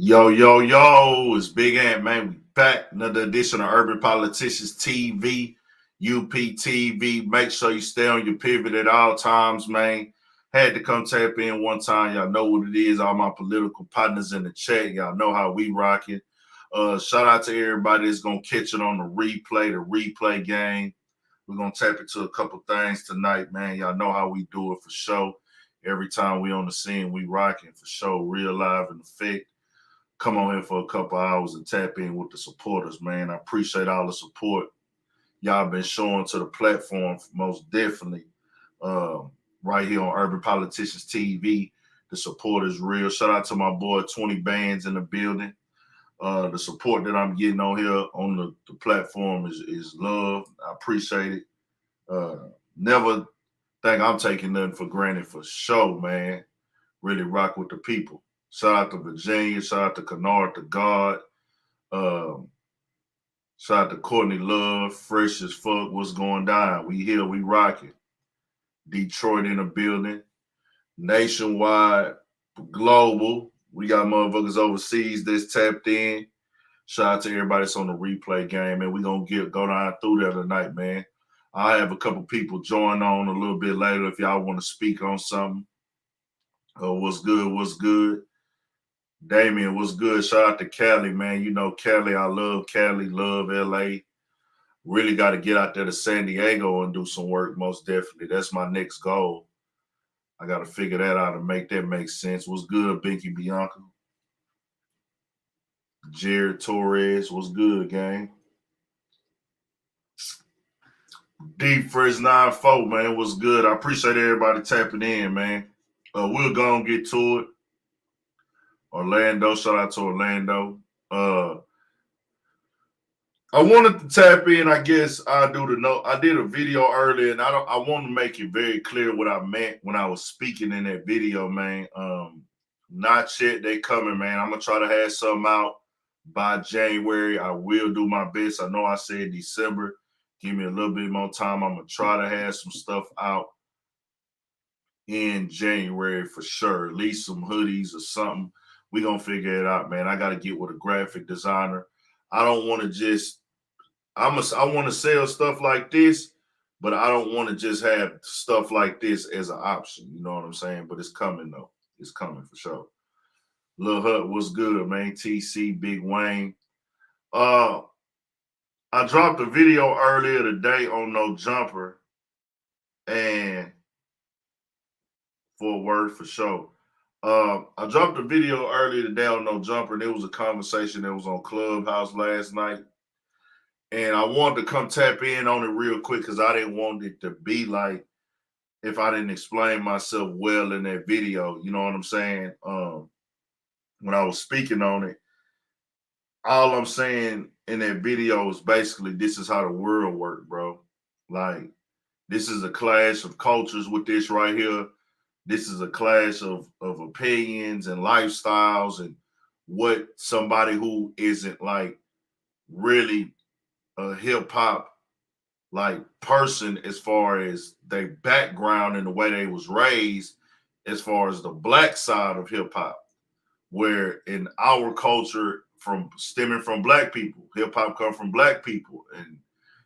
Yo, yo, yo, it's Big Ant, man. We back. Another edition of Urban Politicians TV, UPTV. Make sure you stay on your pivot at all times, man. Had to come tap in one time. Y'all know what it is. All my political partners in the chat. Y'all know how we rock it. Shout out to everybody that's going to catch it on the replay game. We're going to tap into a couple things tonight, man. Y'all know how we do it for sure. Every time we on the scene, we rocking for sure. Real live in effect. Come on in for a couple hours and tap in with the supporters, man. I appreciate all the support y'all been showing to the platform, most definitely. Right here on Urban Politicians TV, the support is real. Shout out to my boy 20 Bands in the building. The support that I'm getting on here on the platform is love. I appreciate it. Never think I'm taking nothing for granted for sure, man. Really rock with the people. Shout out to Virginia. Shout out to Kennard, to God. Shout out to Courtney Love. Fresh as fuck. What's going down? We here. We rocking. Detroit in the building. Nationwide. Global. We got motherfuckers overseas that's tapped in. Shout out to everybody that's on the replay game, man. We gonna go down through there tonight, man. I have a couple people join on a little bit later if y'all want to speak on something. What's good? What's good? Damien, what's good? Shout out to Cali, man. You know Cali, I love Cali, love LA. Really got to get out there to San Diego and do some work, most definitely. That's my next goal. I got to figure that out and make that make sense. What's good, Binky Bianca? Jared Torres, what's good, gang? Deep Fresh 94, man, what's good? I appreciate everybody tapping in, man. We'll go and get to it. Orlando, shout out to Orlando. I wanted to tap in. I guess I do the note. I did a video earlier, and I want to make it very clear what I meant when I was speaking in that video, man. Not yet. They coming, man. I'm gonna try to have something out by January. I will do my best. I know I said December. Give me a little bit more time. I'm gonna try to have some stuff out in January for sure. At least some hoodies or something. We gonna figure it out, man. I got to get with a graphic designer. I don't want to just. I want to sell stuff like this, but I don't want to just have stuff like this as an option. You know what I'm saying? But it's coming though. It's coming for sure. Lil Hut, what's good, man? TC, Big Wayne. I dropped a video earlier today on No Jumper, and for a word for sure. I dropped a video earlier today on No Jumper, and it was a conversation that was on Clubhouse last night. And I wanted to come tap in on it real quick because I didn't want it to be like if I didn't explain myself well in that video. You know what I'm saying? When I was speaking on it, all I'm saying in that video is basically this is how the world works, bro. Like, this is a clash of cultures with this right here. This is a clash of opinions and lifestyles and what somebody who isn't like really a hip hop like person as far as their background and the way they was raised, as far as the black side of hip hop, where in our culture from stemming from black people, hip hop come from black people, and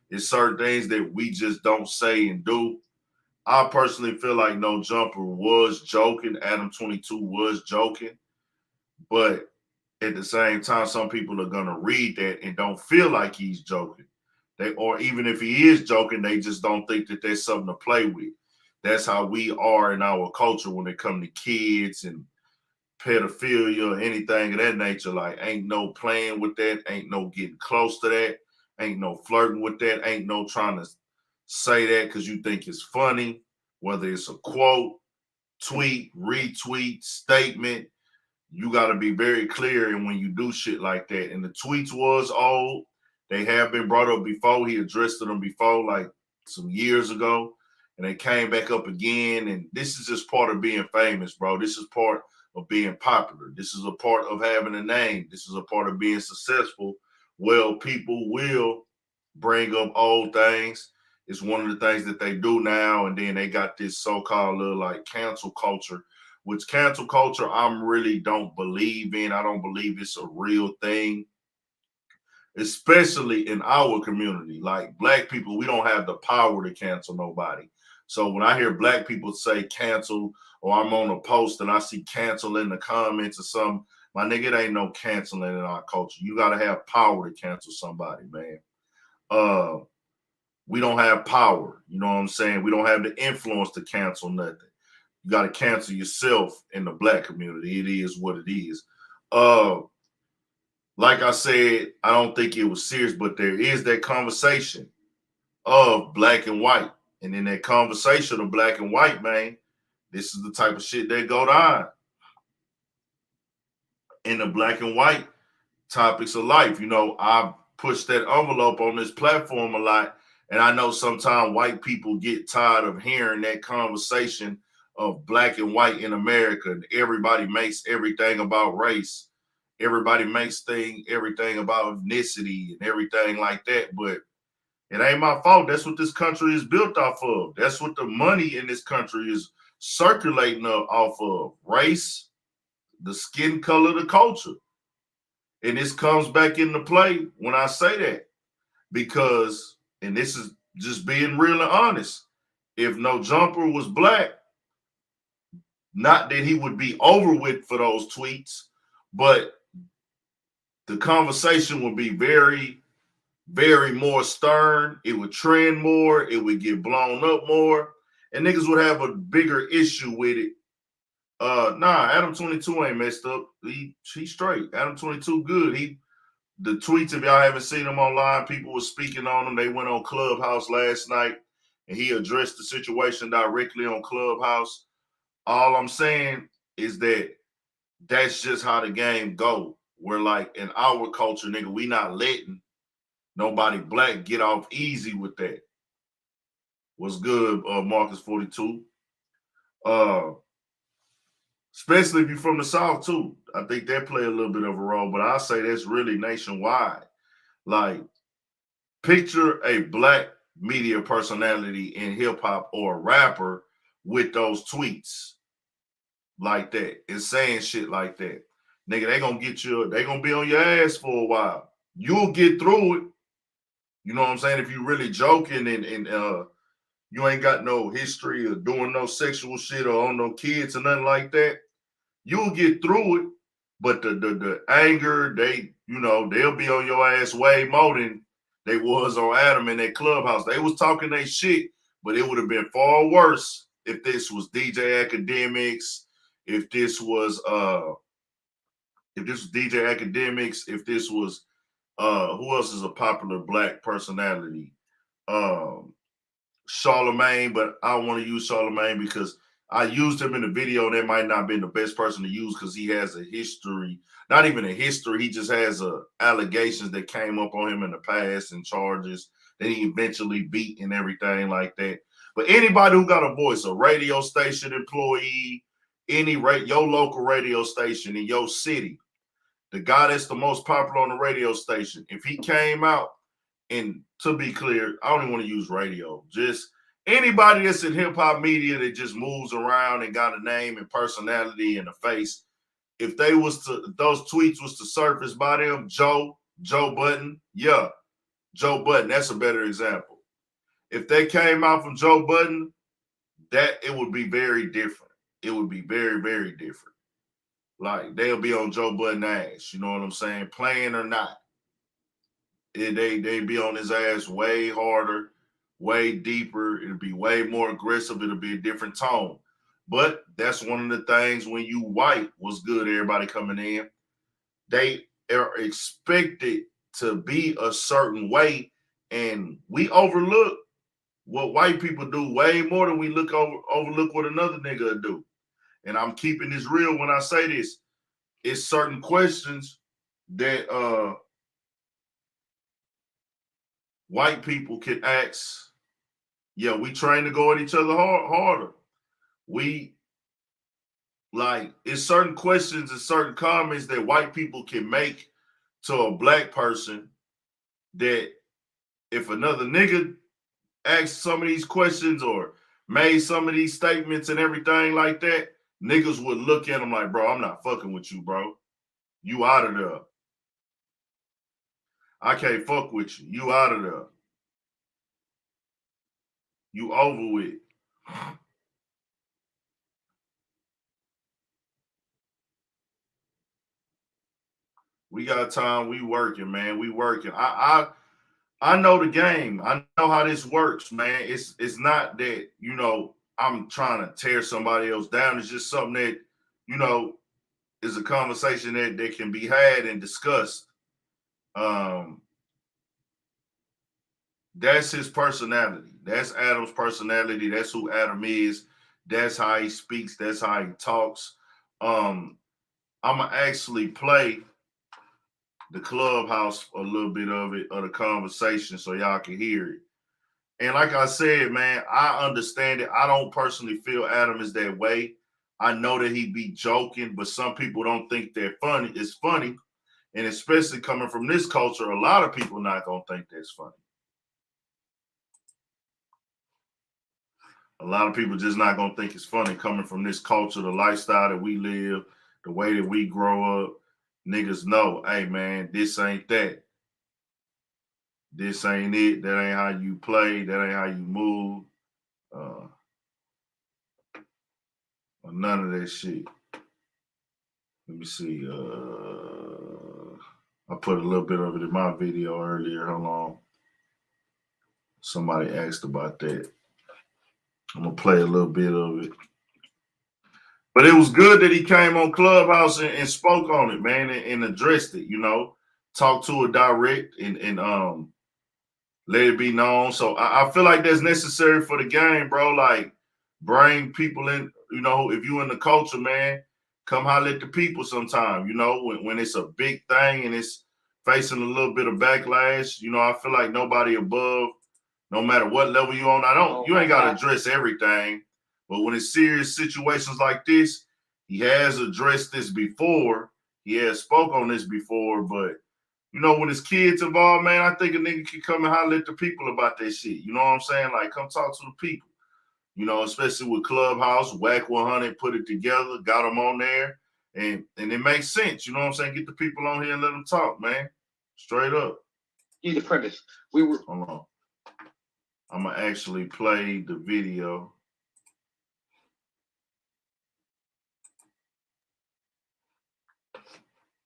it's certain things that we just don't say and do. I personally feel like No Jumper was joking. Adam 22 was joking. But at the same time, some people are going to read that and don't feel like he's joking. Or even if he is joking, they just don't think that there's something to play with. That's how we are in our culture when it comes to kids and pedophilia or anything of that nature. Like, ain't no playing with that. Ain't no getting close to that. Ain't no flirting with that. Ain't no trying to say that because you think it's funny, whether it's a quote, tweet, retweet, statement. You got to be very clear and when you do shit like that. And the tweets was old. They have been brought up before. He addressed them before, like some years ago. And they came back up again. And this is just part of being famous, bro. This is part of being popular. This is a part of having a name. This is a part of being successful. Well, people will bring up old things. It's one of the things that they do now. And then they got this so-called little like cancel culture which cancel culture I'm really don't believe in. I don't believe it's a real thing, especially in our community. Like Black people, we don't have the power to cancel nobody. So when I hear Black people say cancel, or I'm on a post and I see cancel in the comments or something, my nigga, it ain't no canceling in our culture. You got to have power to cancel somebody, man. We don't have power. You know what I'm saying? We don't have the influence to cancel nothing. You got to cancel yourself in the Black community. It is what it is. Like I said, I don't think it was serious, but there is that conversation of Black and white. And in that conversation of Black and white, man, this is the type of shit that go down in the Black and white topics of life. You know, I've pushed that envelope on this platform a lot. And I know sometimes white people get tired of hearing that conversation of Black and white in America. And everybody makes everything about race. Everybody makes everything about ethnicity and everything like that. But it ain't my fault. That's what this country is built off of. That's what the money in this country is circulating off of. Race, the skin color, the culture. And this comes back into play when I say that. Because, and this is just being real and honest, if No Jumper was Black, not that he would be over with for those tweets, but the conversation would be very, very more stern. It would trend more. It would get blown up more. And niggas would have a bigger issue with it. Nah, Adam 22 ain't messed up. He's straight. Adam 22 good. The tweets, if y'all haven't seen them online, people were speaking on them. They went on Clubhouse last night and he addressed the situation directly on Clubhouse. All I'm saying is that that's just how the game go. We're like, in our culture, nigga, we not letting nobody Black get off easy with that. What's good, Marcus 42? Especially if you're from the South too. I think that play a little bit of a role, but I say that's really nationwide. Like, picture a Black media personality in hip hop or a rapper with those tweets like that and saying shit like that. Nigga, they gonna be on your ass for a while. You'll get through it. You know what I'm saying? If you really joking and you ain't got no history of doing no sexual shit or on no kids or nothing like that, you'll get through it. But the anger, they'll be on your ass way more than they was on Adam in that Clubhouse. They was talking their shit, but it would have been far worse if this was DJ Academics, if this was DJ Academics, if this was who else is a popular Black personality? Charlamagne, but I don't want to use Charlamagne because I used him in the video and that might not have been the best person to use because he has a history, not even a history, he just has allegations that came up on him in the past and charges that he eventually beat and everything like that. But anybody who got a voice, a radio station employee, your local radio station in your city, the guy that's the most popular on the radio station, if he came out, and to be clear, I don't even want to use radio, just anybody that's in hip hop media that just moves around and got a name and personality and a face, if those tweets was to surface by them, Joe Budden, yeah, Joe Budden, that's a better example. If they came out from Joe Budden, it would be very different. It would be very, very different. Like, they'll be on Joe Budden ass, you know what I'm saying? Playing or not. They be on his ass way harder, way deeper. It'll be way more aggressive. It'll be a different tone. But that's one of the things when you white, what's good, everybody coming in, they are expected to be a certain way. And we overlook what white people do way more than we overlook what another nigga do. And I'm keeping this real when I say this. It's certain questions that white people can ask. Yeah, we train to go at each other harder. It's certain questions and certain comments that white people can make to a Black person that if another nigga asked some of these questions or made some of these statements and everything like that, niggas would look at him like, bro, I'm not fucking with you, bro. You out of there. I can't fuck with you. You out of there. You over with. We got time. We working, man. We working. I know the game. I know how this works, man. It's not that, you know, I'm trying to tear somebody else down. It's just something that, you know, is a conversation that can be had and discussed. That's his personality. That's Adam's personality. That's who Adam is. That's how he speaks. That's how he talks. I'm gonna actually play the Clubhouse a little bit of it, of the conversation, so y'all can hear it. And like I said, man, I understand it. I don't personally feel Adam is that way. I know that he be joking, but some people don't think that funny. It's funny, and especially coming from this culture, a lot of people not gonna think that's funny. A lot of people just not gonna think it's funny coming from this culture, the lifestyle that we live, the way that we grow up. Niggas know, hey man, this ain't that. This ain't it. That ain't how you play. That ain't how you move. None of that shit. Let me see. I put a little bit of it in my video earlier. Hold on. Somebody asked about that. I'm gonna play a little bit of it. But it was good that he came on Clubhouse and spoke on it, man, and addressed it, you know, talked to it direct and let it be known. So I feel like that's necessary for the game, bro. Like, bring people in, you know, if you in the culture, man, come holler at the people sometime, you know, when it's a big thing and it's facing a little bit of backlash, you know, I feel like nobody above, no matter what level you on. You ain't got to address everything. But when it's serious situations like this, he has addressed this before. He has spoke on this before. But, you know, when his kids involved, man, I think a nigga can come and holler at the people about that shit. You know what I'm saying? Like, come talk to the people. You know, especially with Clubhouse, Whack 100 put it together, got them on there. And it makes sense. You know what I'm saying? Get the people on here and let them talk, man. Straight up. He's the premise. Hold on. I'm going to actually play the video.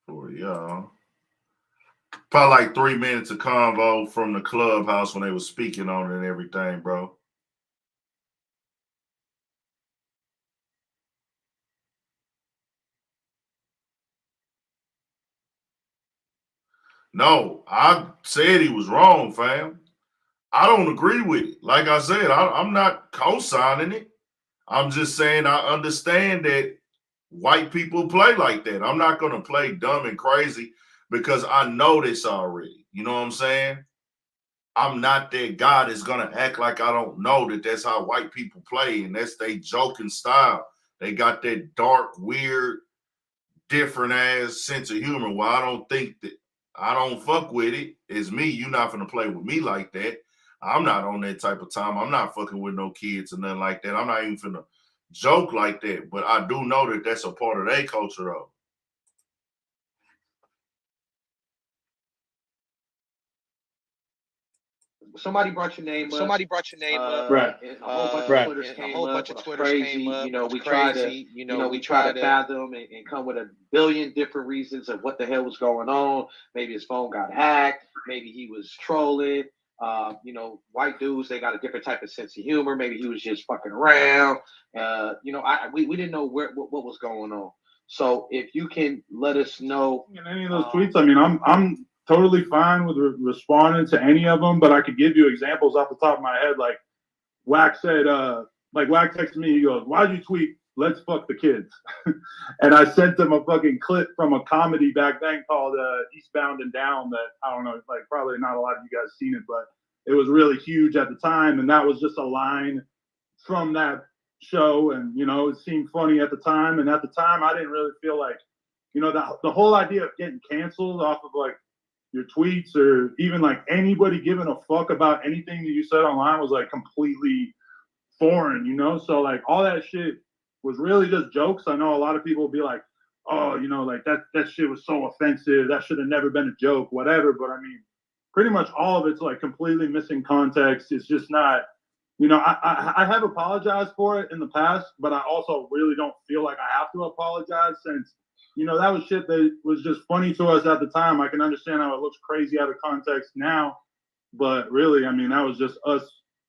For y'all. Probably like 3 minutes of convo from the Clubhouse when they were speaking on it and everything, bro. No, I said he was wrong, fam. I don't agree with it. Like I said, I'm not co-signing it. I'm just saying I understand that white people play like that. I'm not going to play dumb and crazy because I know this already. You know what I'm saying? I'm not that guy that's going to act like I don't know that that's how white people play and that's their joking style. They got that dark, weird, different ass sense of humor. Well, I don't think that I don't fuck with it. It's me. You're not going to play with me like that. I'm not on that type of time. I'm not fucking with no kids or nothing like that. I'm not even finna joke like that. But I do know that that's a part of their culture, though. Somebody brought your name up. Right. And a whole bunch of Twitters came up. You know, we try to fathom and come with a billion different reasons of what the hell was going on. Maybe his phone got hacked. Maybe he was trolling. You know, white dudes, they got a different type of sense of humor. Maybe he was just fucking around. You know, we didn't know what was going on. So if you can let us know in any of those tweets, I mean, I'm totally fine with responding to any of them, but I could give you examples off the top of my head. Like Whack said, like Whack texted me, he goes, "Why'd you tweet, 'Let's fuck the kids'?" And I sent him a fucking clip from a comedy back then called Eastbound and Down that, I don't know, like probably not a lot of you guys seen it, but it was really huge at the time. And that was just a line from that show. And, you know, it seemed funny at the time. And at the time, I didn't really feel like, you know, the whole idea of getting canceled off of like your tweets or even like anybody giving a fuck about anything that you said online was like completely foreign, you know? So like all that shit was really just jokes. I know a lot of people will be like, oh, you know, like that shit was so offensive. That should have never been a joke, whatever. But I mean, pretty much all of it's like completely missing context. It's just not, you know, I have apologized for it in the past, but I also really don't feel like I have to apologize since, you know, that was shit that was just funny to us at the time. I can understand how it looks crazy out of context now, but really, I mean, that was just us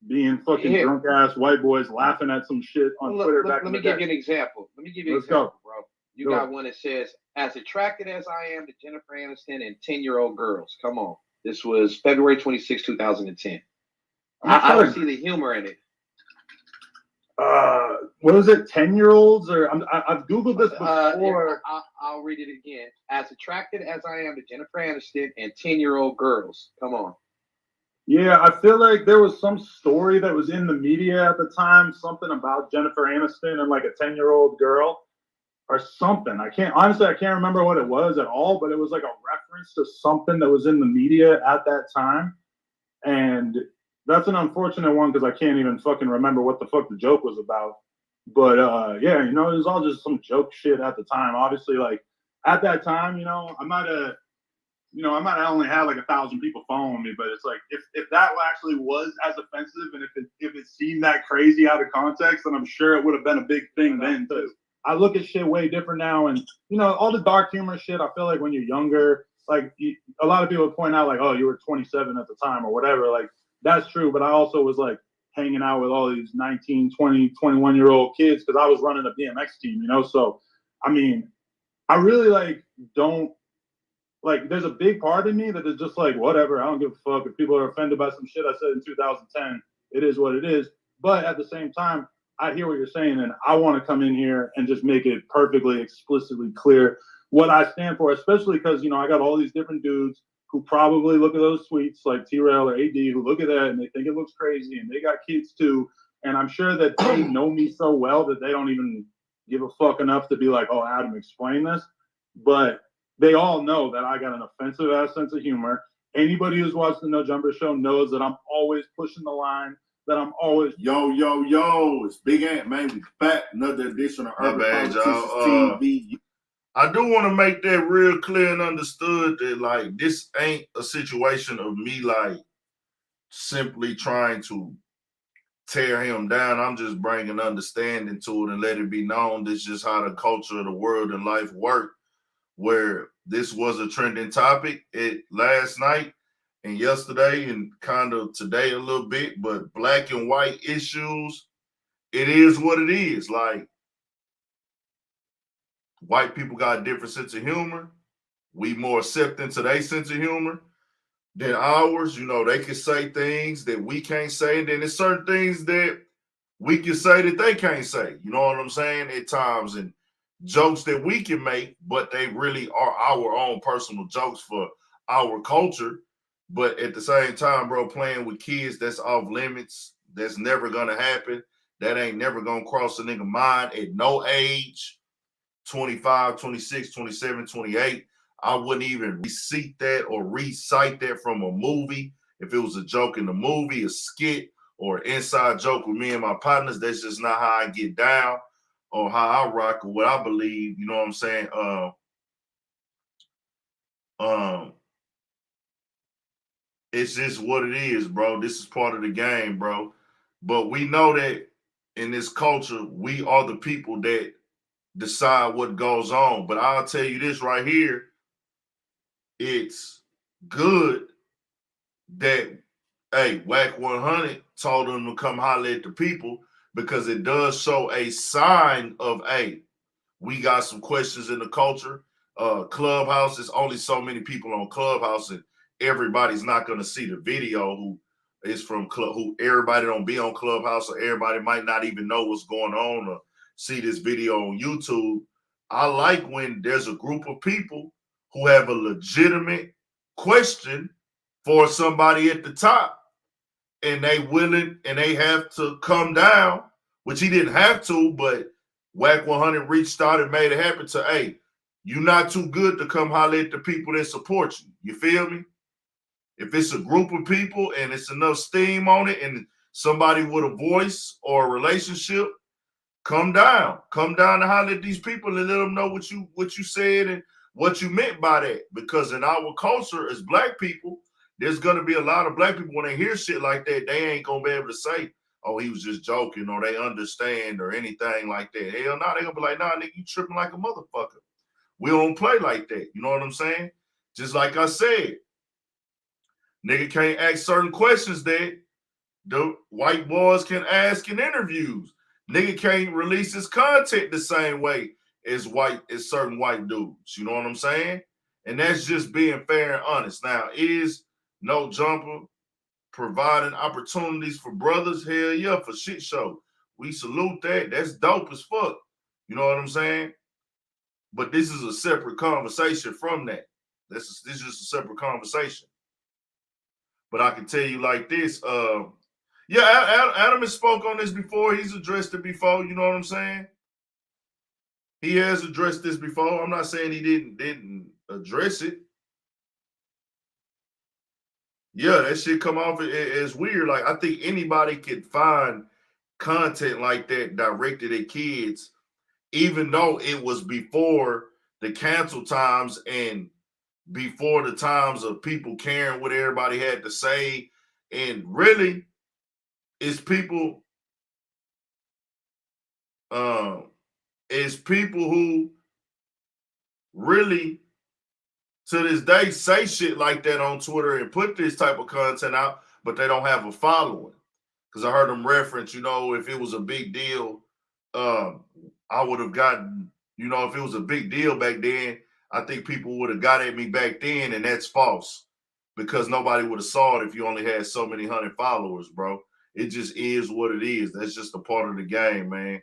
being fucking drunk ass white boys laughing at some shit on Twitter back in the day. Let me give you an example. Bro. You got one that says, as attracted as I am to Jennifer Aniston and 10-year-old girls. Come on. This was February 26, 2010. I don't see the humor in it. What was it? 10-year-olds or I've Googled this before. I'll read it again. As attracted as I am to Jennifer Aniston and 10-year-old girls. Come on. Yeah, I feel like there was some story that was in the media at the time, something about Jennifer Aniston and like a 10-year-old girl or something. I can't remember what it was at all, but it was like a reference to something that was in the media at that time. And that's an unfortunate one because I can't even fucking remember what the fuck the joke was about. But yeah, you know, it was all just some joke shit at the time. Obviously, like at that time, you know, I might have only had like 1,000 people following me, but it's like if that actually was as offensive and if it seemed that crazy out of context, then I'm sure it would have been a big thing then too. I look at shit way different now, and you know, all the dark humor shit. I feel like when you're younger, like a lot of people point out like, oh, you were 27 at the time or whatever. Like that's true, but I also was like hanging out with all these 19, 20, 21-year-old kids because I was running a BMX team, you know. So I mean, I really like don't. Like, there's a big part of me that is just like, whatever, I don't give a fuck. If people are offended by some shit I said in 2010, it is what it is. But at the same time, I hear what you're saying, and I want to come in here and just make it perfectly, explicitly clear what I stand for, especially because, you know, I got all these different dudes who probably look at those tweets like T-Rail or AD who look at that and they think it looks crazy, and they got kids too. And I'm sure that they know me so well that they don't even give a fuck enough to be like, oh, Adam, explain this. But they all know that I got an offensive ass sense of humor. Anybody who's watched the No Jumper Show knows that I'm always pushing the line, that I'm always yo, it's Big Ant, man. We back, another edition of Urban Politicians TV. I do want to make that real clear and understood that like this ain't a situation of me like simply trying to tear him down. I'm just bringing understanding to it and let it be known this is just how the culture of the world and life work. Where this was a trending topic last night and yesterday and kind of today a little bit, but black and white issues, it is what it is. Like, white people got a different sense of humor. We more accepting to their sense of humor than ours. You know, they can say things that we can't say, and then there's certain things that we can say that they can't say. You know what I'm saying? At times, and jokes that we can make, but they really are our own personal jokes for our culture. But at the same time, bro, playing with kids, that's off limits. That's never gonna happen. That ain't never gonna cross a nigga mind at no age. 25, 26, 27, 28. I wouldn't even recite that or recite that from a movie. If it was a joke in the movie, a skit, or an inside joke with me and my partners, that's just not how I get down. Or how I rock or what I believe, you know what I'm saying? It's just what it is, bro. This is part of the game, bro. But we know that in this culture, we are the people that decide what goes on. But I'll tell you this right here. It's good that, hey, Whack 100 told them to come holler at the people because it does show a sign of, hey, we got some questions in the culture. Clubhouse, there's only so many people on Clubhouse, and everybody's not going to see the video who is from who everybody don't be on Clubhouse, or everybody might not even know what's going on or see this video on YouTube. I like when there's a group of people who have a legitimate question for somebody at the top, and they willing and they have to come down, which he didn't have to, but Whack 100 reached out and made it happen to, hey, you're not too good to come holler at the people that support you. You feel me? If it's a group of people and it's enough steam on it and somebody with a voice or a relationship, Come down to holler at these people and let them know what you said and what you meant by that. Because in our culture as Black people, there's gonna be a lot of Black people when they hear shit like that, they ain't gonna be able to say, oh, he was just joking, or they understand, or anything like that. Hell no, they gonna be like, nah, nigga, you tripping like a motherfucker. We don't play like that. You know what I'm saying? Just like I said, nigga can't ask certain questions that the white boys can ask in interviews. Nigga can't release his content the same way as certain white dudes. You know what I'm saying? And that's just being fair and honest. Now, is No Jumper providing opportunities for brothers? Hell yeah, for shit show. We salute that. That's dope as fuck. You know what I'm saying? But this is a separate conversation from that. This is just a separate conversation. But I can tell you like this, yeah, Adam has spoke on this before. He's addressed it before. You know what I'm saying? He has addressed this before. I'm not saying he didn't address it. Yeah, that shit come off as weird. Like, I think anybody could find content like that directed at kids, even though it was before the cancel times and before the times of people caring what everybody had to say. And really, it's people who really to this day say shit like that on Twitter and put this type of content out, but they don't have a following. Because I heard them reference, if it was a big deal, I would have gotten, if it was a big deal back then, I think people would have got at me back then, and that's false. Because nobody would have saw it if you only had so many hundred followers, bro. It just is what it is. That's just a part of the game, man.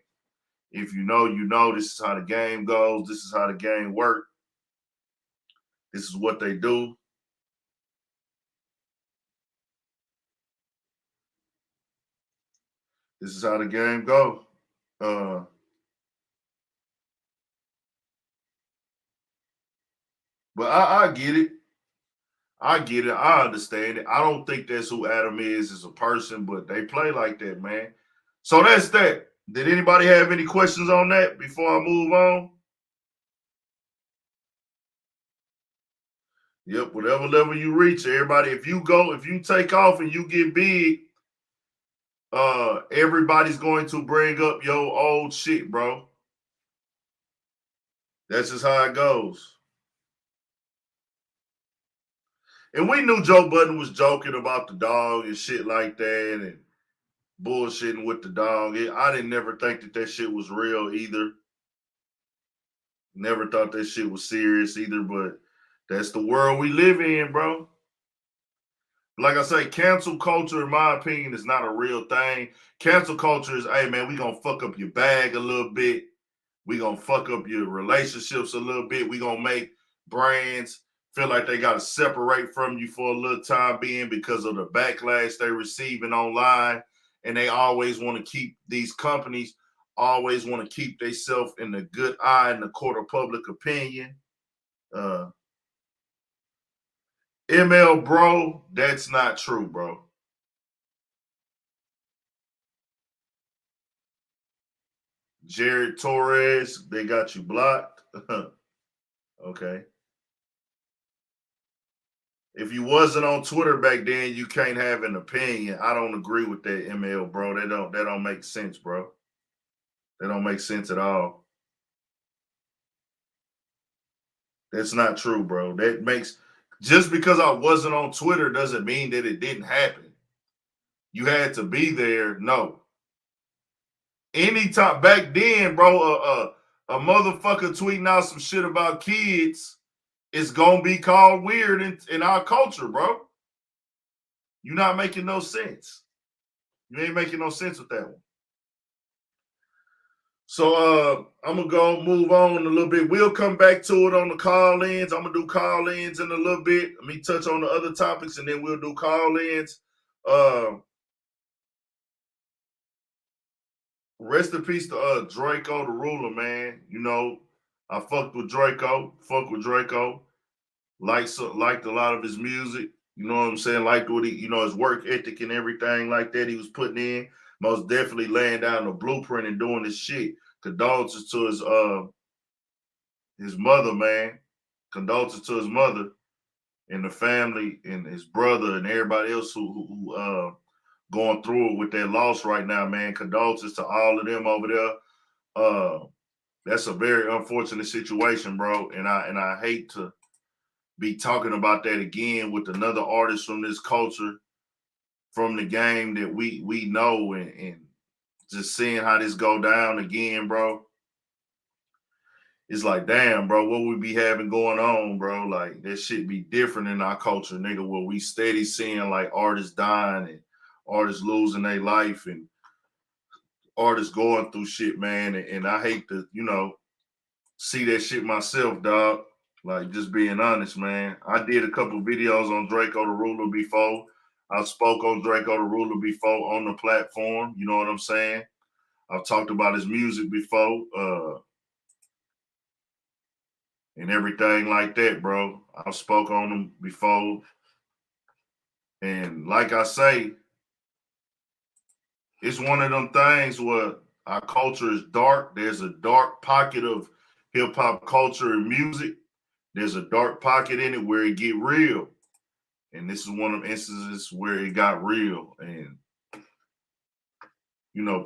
If you know, this is how the game goes. This is how the game works. This is what they do. This is how the game goes. But I get it. I get it. I understand it. I don't think that's who Adam is as a person, but they play like that, man. So that's that. Did anybody have any questions on that before I move on? Yep, whatever level you reach, everybody, if you take off and you get big, everybody's going to bring up your old shit, bro. That's just how it goes. And we knew Joe Budden was joking about the dog and shit like that and bullshitting with the dog. I didn't never think that shit was real either. Never thought that shit was serious either, but that's the world we live in, bro. Like I say, cancel culture, in my opinion, is not a real thing. Cancel culture is, hey, man, we going to fuck up your bag a little bit. We going to fuck up your relationships a little bit. We going to make brands feel like they got to separate from you for a little time being because of the backlash they're receiving online. And they always want to keep, these companies always want to keep themselves in the good eye in the court of public opinion. ML, bro, that's not true, bro. Jared Torres, they got you blocked. Okay. If you wasn't on Twitter back then, you can't have an opinion. I don't agree with that, ML, bro. That don't make sense, bro. That don't make sense at all. That's not true, bro. Just because I wasn't on Twitter doesn't mean that it didn't happen. You had to be there. No. Anytime back then, bro, a motherfucker tweeting out some shit about kids is gonna be called weird in our culture, bro. You're not making no sense. You ain't making no sense with that one. So I'm gonna move on a little bit. We'll come back to it on the call-ins. I'm gonna do call-ins in a little bit. Let me touch on the other topics and then we'll do call-ins. Rest in peace to Draco the Ruler, man. I fucked with Draco. Liked a lot of his music. You know what I'm saying? Liked what he, his work ethic and everything like that he was putting in. most definitely laying down the blueprint and doing this shit. Condolences to his mother, man. Condolences to his mother and the family and his brother and everybody else who going through it with their loss right now, man. Condolences to all of them over there. That's a very unfortunate situation, bro. And I hate to be talking about that again with another artist from this culture, from the game that we know, and just seeing how this go down again, bro. It's like, damn, bro, what we be having going on, bro? Like, that shit be different in our culture, nigga, where we steady seeing, like, artists dying and artists losing their life and artists going through shit, man. And I hate to, see that shit myself, dog. Like, just being honest, man. I did a couple videos on Draco the Ruler before. I spoke on Draco the Ruler before on the platform. You know what I'm saying? I've talked about his music before. And everything like that, bro. I spoke on them before. And like I say, it's one of them things where our culture is dark. There's a dark pocket of hip-hop culture and music. There's a dark pocket in it where it get real. And this is one of the instances where it got real. And,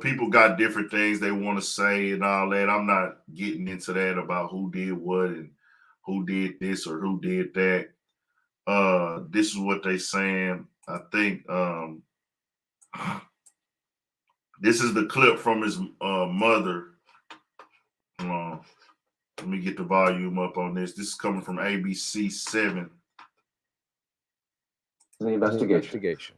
people got different things they want to say and all that. I'm not getting into that about who did what and who did this or who did that. This is what they saying. I think this is the clip from his mother. Let me get the volume up on this. This is coming from ABC 7. The investigation.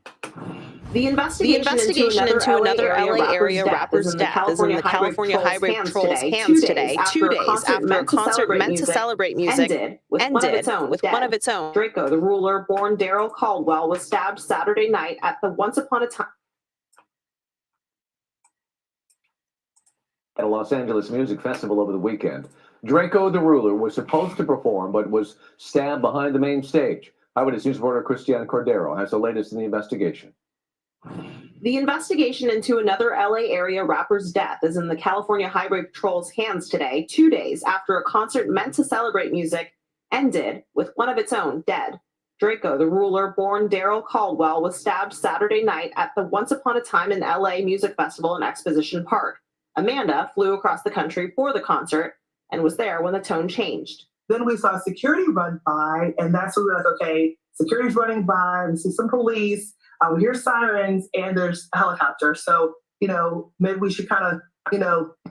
The investigation into another LA area rapper's death is in the California highway patrol's hands today, 2 days after a concert meant to celebrate music ended with one of its own. Draco, the ruler, born Daryl Caldwell, was stabbed Saturday night at the Once Upon a Time. At a Los Angeles music festival over the weekend, Draco the ruler was supposed to perform but was stabbed behind the main stage. Eyewitness News reporter Christiane Cordero has the latest in the investigation. The investigation into another LA area rapper's death is in the California Highway Patrol's hands today, 2 days after a concert meant to celebrate music ended with one of its own dead. Draco, the ruler, born Daryl Caldwell, was stabbed Saturday night at the Once Upon a Time in LA music festival in Exposition Park. Amanda flew across the country for the concert and was there when the tone changed. Then we saw security run by, and that's when we were like, okay, security's running by, we see some police, we hear sirens, and there's a helicopter. So, maybe we should kind of,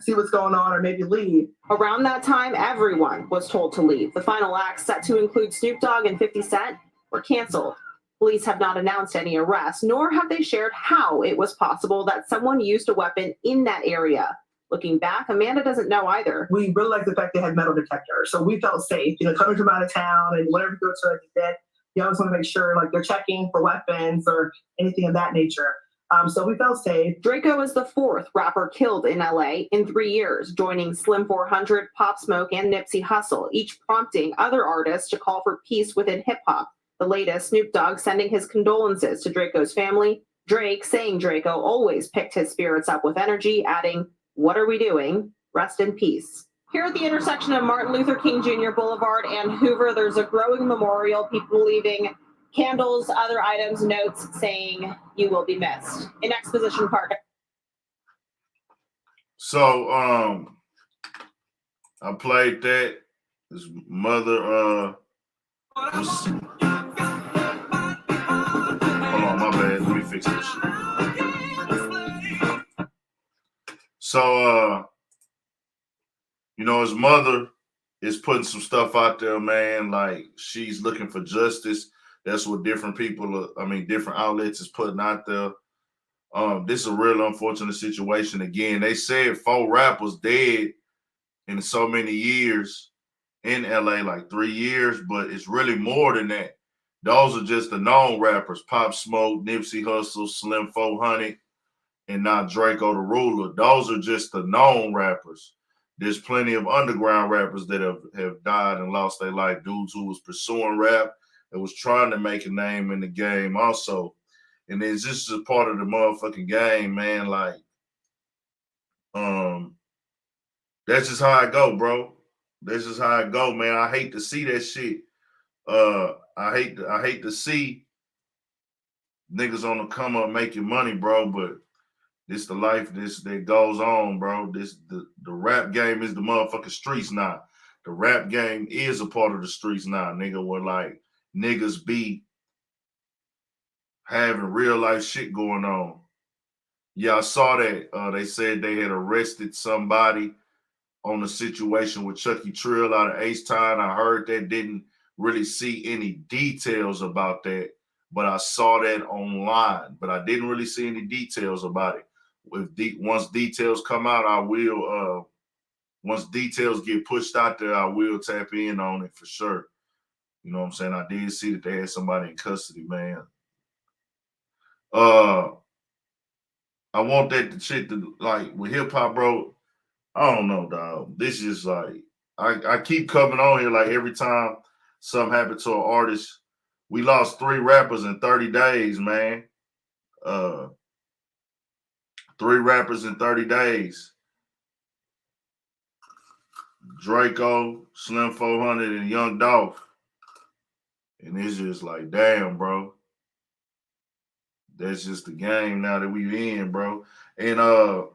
see what's going on or maybe leave. Around that time, everyone was told to leave. The final acts, set to include Snoop Dogg and 50 Cent, were canceled. Police have not announced any arrests, nor have they shared how it was possible that someone used a weapon in that area. Looking back, Amanda doesn't know either. We really like the fact they had metal detectors, so we felt safe. Coming from out of town and whatever you go to like that, you always want to make sure like they're checking for weapons or anything of that nature. So we felt safe. Draco is the fourth rapper killed in LA in 3 years, joining Slim 400, Pop Smoke, and Nipsey Hussle, each prompting other artists to call for peace within hip hop. The latest, Snoop Dogg sending his condolences to Draco's family. Drake saying Draco always picked his spirits up with energy, adding, "What are we doing? Rest in peace." Here at the intersection of Martin Luther King Jr. Boulevard and Hoover, there's a growing memorial, people leaving candles, other items, notes saying you will be missed in Exposition Park. So I played that. His mother was... Hold on, my bad. Let me fix this shit. So his mother is putting some stuff out there, man. Like, she's looking for justice. That's what different different outlets is putting out there. This is a real unfortunate situation. Again, they said 4 rappers dead in so many years in LA, like 3 years, but it's really more than that. Those are just the known rappers: Pop Smoke, Nipsey Hussle, Slim 400, and now Draco the ruler. Those are just the known rappers. There's plenty of underground rappers that have died and lost their life. Dudes who was pursuing rap and was trying to make a name in the game also. And it's just a part of the motherfucking game, man. Like, that's just how I go, bro. That's just how I go, man. I hate to see that shit. I hate to see niggas on the come up making money, bro, but this the life that goes on, bro. The rap game is the motherfucking streets now. The rap game is a part of the streets now, nigga, where like niggas be having real life shit going on. Yeah, I saw that. They said they had arrested somebody on the situation with Chucky Trill out of H-Town. I heard that, didn't really see any details about that, but I saw that online. But I didn't really see any details about it. Once details come out, I will. Once details get pushed out there, I will tap in on it for sure. You know what I'm saying? I did see that they had somebody in custody, man. I want that shit to, like, with hip hop, bro. I don't know, dog. This is like, I keep coming on here like every time something happened to an artist. We lost 3 rappers in 30 days, man. 3 rappers in 30 days. Draco, Slim 400, and Young Dolph. And it's just like, damn, bro. That's just the game now that we in, bro. And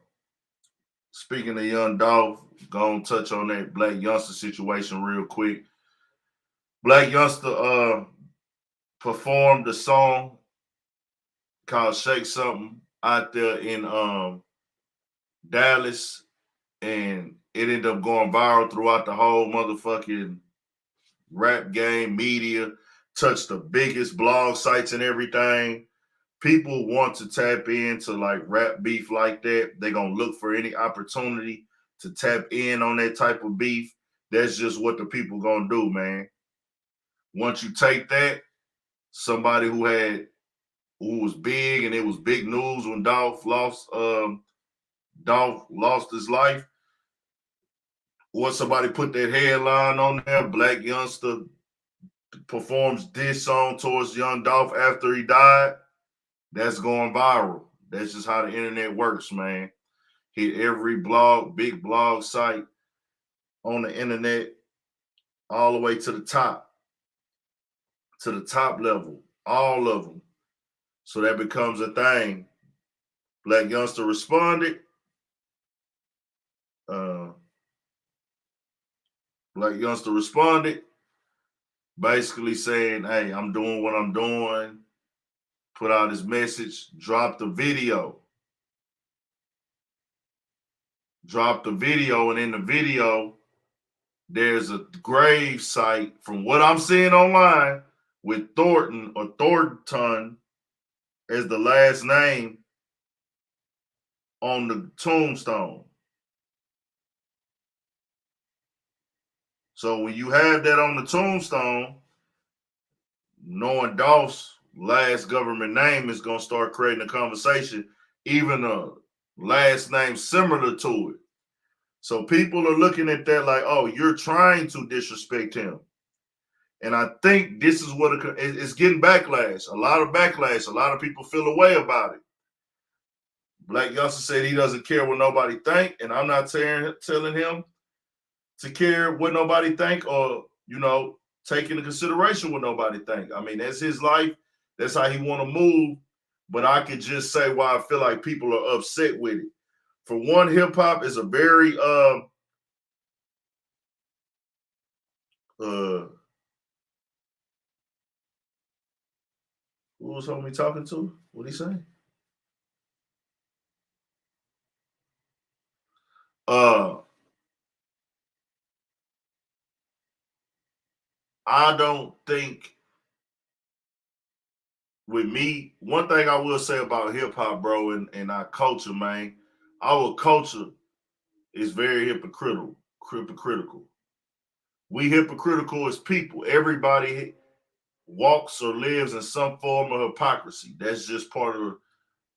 speaking of Young Dolph, gonna touch on that Blac Youngsta situation real quick. Blac Youngsta performed a song called Shake Something out there in Dallas, and it ended up going viral throughout the whole motherfucking rap game, media, touched the biggest blog sites and everything. People want to tap into like rap beef like that. They're going to look for any opportunity to tap in on that type of beef. That's just what the people going to do, man. Once you take that, somebody who was big, and it was big news when Dolph lost his life. Once somebody put that headline on there, Blac Youngsta performs this song towards Young Dolph after he died, that's going viral. That's just how the internet works, man. Hit every blog, big blog site on the internet, all the way to the top level, all of them. So that becomes a thing. Blac Youngsta responded. Blac Youngsta responded, basically saying, hey, I'm doing what I'm doing, put out his message, dropped the video. And in the video, there's a grave site, from what I'm seeing online, with Thornton or Thornton as the last name on the tombstone. So when you have that on the tombstone, knowing Dolph's last government name is going to start creating a conversation, even a last name similar to it. So people are looking at that like, oh, you're trying to disrespect him. And I think this is what it's getting backlash, a lot of backlash. A lot of people feel a way about it. Blac Youngsta said he doesn't care what nobody think, and I'm not telling him to care what nobody think, or, you know, take into consideration what nobody think. I mean, that's his life. That's how he want to move. But I could just say why I feel like people are upset with it. For one, hip hop is a very who was homie talking to? What'd he say? I don't think, with me, one thing I will say about hip hop, bro, and our culture, man, our culture is very hypocritical. We hypocritical as people. Everybody walks or lives in some form of hypocrisy. That's just part of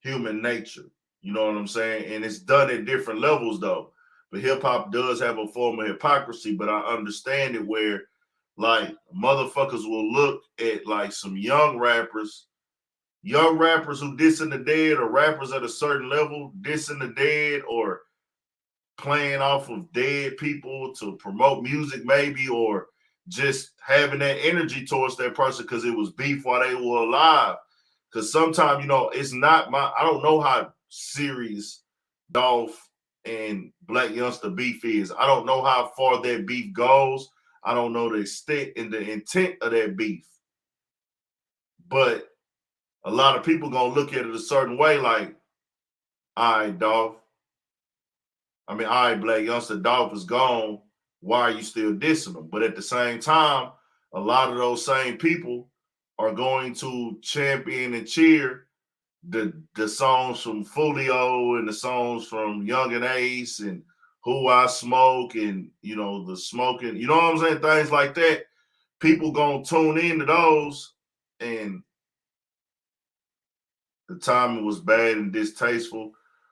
human nature. You know what I'm saying? And it's done at different levels, though. But hip hop does have a form of hypocrisy, but I understand it where, like, motherfuckers will look at like some young rappers young rappers who dissing the dead or rappers at a certain level dissing the dead or playing off of dead people to promote music maybe, or just having that energy towards that person because it was beef while they were alive. Because sometimes, it's not I don't know how serious Dolph and Blac Youngsta beef is. I don't know how far that beef goes. I don't know the extent and the intent of that beef. But a lot of people gonna look at it a certain way, like, all right, Dolph. All right, Blac Youngsta, Dolph is gone. Why are you still dissing him? But at the same time, a lot of those same people are going to champion and cheer the songs from Folio and the songs from Young and Ace and Who I Smoke and, the smoking, you know what I'm saying? Things like that. People gonna tune into those, and the timing was bad and distasteful.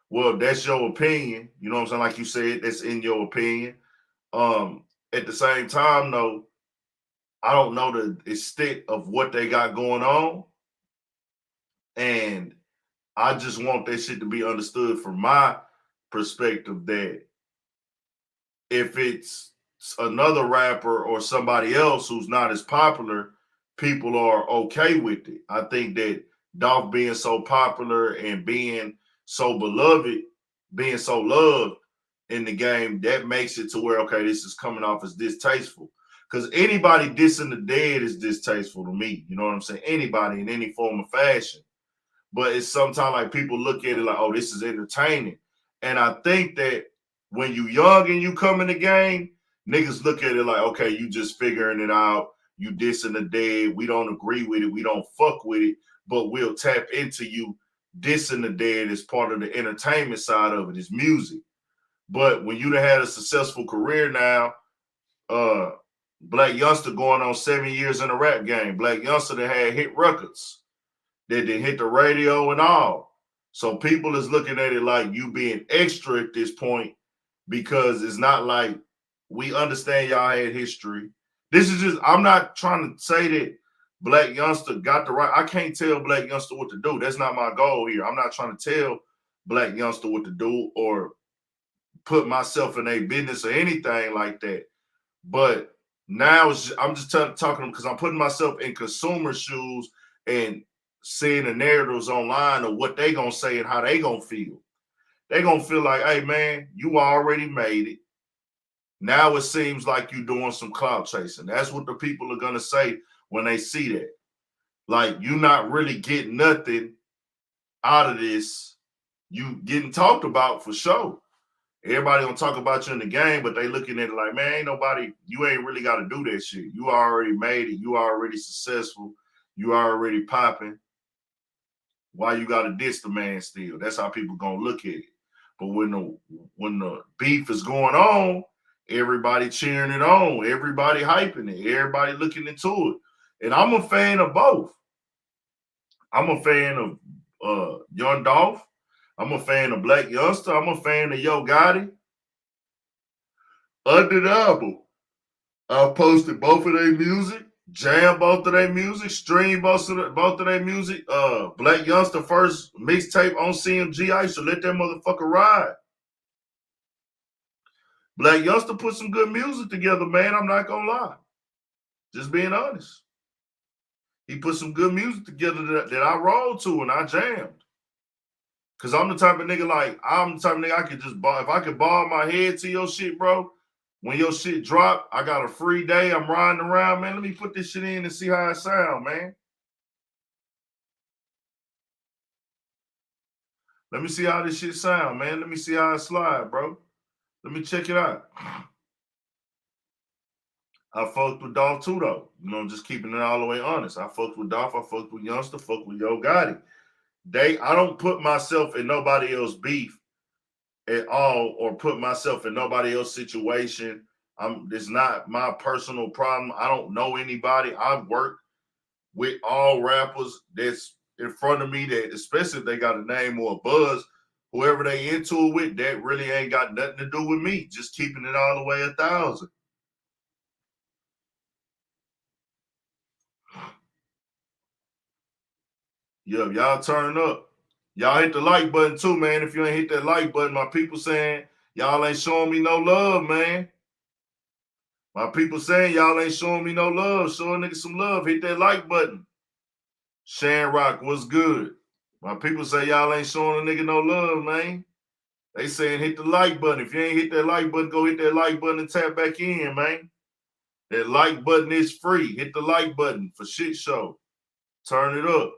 Well, that's your opinion. You know what I'm saying? Like you said, that's in your opinion. At the same time, though, I don't know the extent of what they got going on. And I just want that shit to be understood from my perspective that if it's another rapper or somebody else who's not as popular, people are okay with it. I think that Dolph being so popular and being so beloved, being so loved in the game, that makes it to where, okay, this is coming off as distasteful. Because anybody dissing the dead is distasteful to me. You know what I'm saying? Anybody in any form of fashion. But it's sometimes like people look at it like, oh, this is entertaining. And I think that when you young and you come in the game, niggas look at it like, okay, you just figuring it out. You dissing the dead. We don't agree with it. We don't fuck with it. But we'll tap into you dissing the dead as part of the entertainment side of it, is music. But when you done had a successful career now, Blac Youngsta going on 7 years in the rap game. Blac Youngsta that had hit records. That didn't hit the radio and all. So people is looking at it like you being extra at this point, because it's not like we understand y'all had history. This is just, I'm not trying to say that Blac Youngsta got the right. I can't tell Blac Youngsta what to do. That's not my goal here. I'm not trying to tell Blac Youngsta what to do or put myself in their business or anything like that. But now I'm just talking because I'm putting myself in consumer shoes and seeing the narratives online of what they gonna say and how they gonna feel. They gonna feel like, hey man, you already made it. Now it seems like you doing some clout chasing. That's what the people are gonna say when they see that. Like, you not really getting nothing out of this. You getting talked about for sure. Everybody gonna talk about you in the game, but they looking at it like, man, ain't nobody, you ain't really got to do that shit. You already made it. You already successful. You already popping. Why you got to diss the man still? That's how people gonna look at it. But when the beef is going on, everybody cheering it on. Everybody hyping it. Everybody looking into it. And I'm a fan of both. I'm a fan of Young Dolph. I'm a fan of Blac Youngsta. I'm a fan of Yo Gotti. Undeniable. I've posted both of their music, jam both of their music, stream both of their music. Blac Youngsta first mixtape on CMG. I used to let that motherfucker ride. Blac Youngsta put some good music together, man. I'm not gonna lie. Just being honest. He put some good music together that I rolled to and I jammed. Cause I'm the type of nigga I could just ball. If I could ball my head to your shit, bro, when your shit drop, I got a free day. I'm riding around, man. Let me put this shit in and see how it sound, man. Let me see how this shit sound, man. Let me see how it slide, bro. Let me check it out. I fucked with Dolph too, though. Just keeping it all the way honest. I fucked with Dolph. I fucked with Youngsta. Fucked with Yo Gotti. I don't put myself in nobody else's beef at all, or put myself in nobody else's situation. It's not my personal problem. I don't know anybody. I've worked with all rappers that's in front of me, that especially if they got a name or a buzz, whoever they into it with, that really ain't got nothing to do with me. Just keeping it all the way 1,000. Yeah, y'all turn up. Y'all hit the like button too, man. If you ain't hit that like button, my people saying y'all ain't showing me no love, man. My people saying y'all ain't showing me no love. Show a nigga some love. Hit that like button. Shan Rock, what's good? My people say y'all ain't showing a nigga no love, man. They saying hit the like button. If you ain't hit that like button, go hit that like button and tap back in, man. That like button is free. Hit the like button for shit show. Turn it up.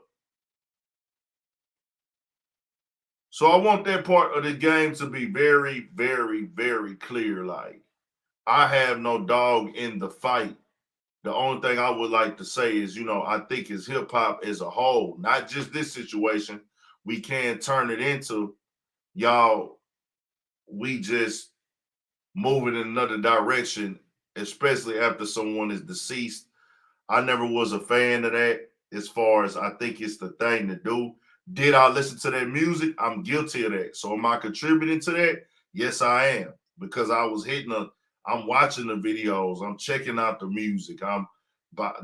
So I want that part of the game to be very, very, very clear. Like, I have no dog in the fight. The only thing I would like to say is, you know, I think as hip hop as a whole, not just this situation, we can turn it into, y'all, we just moving in another direction, especially after someone is deceased. I never was a fan of that as far as I think it's the thing to do. Did I listen to that music? I'm guilty of that. So am I contributing to that? Yes, I am. Because I was I'm watching the videos. I'm checking out the music. I'm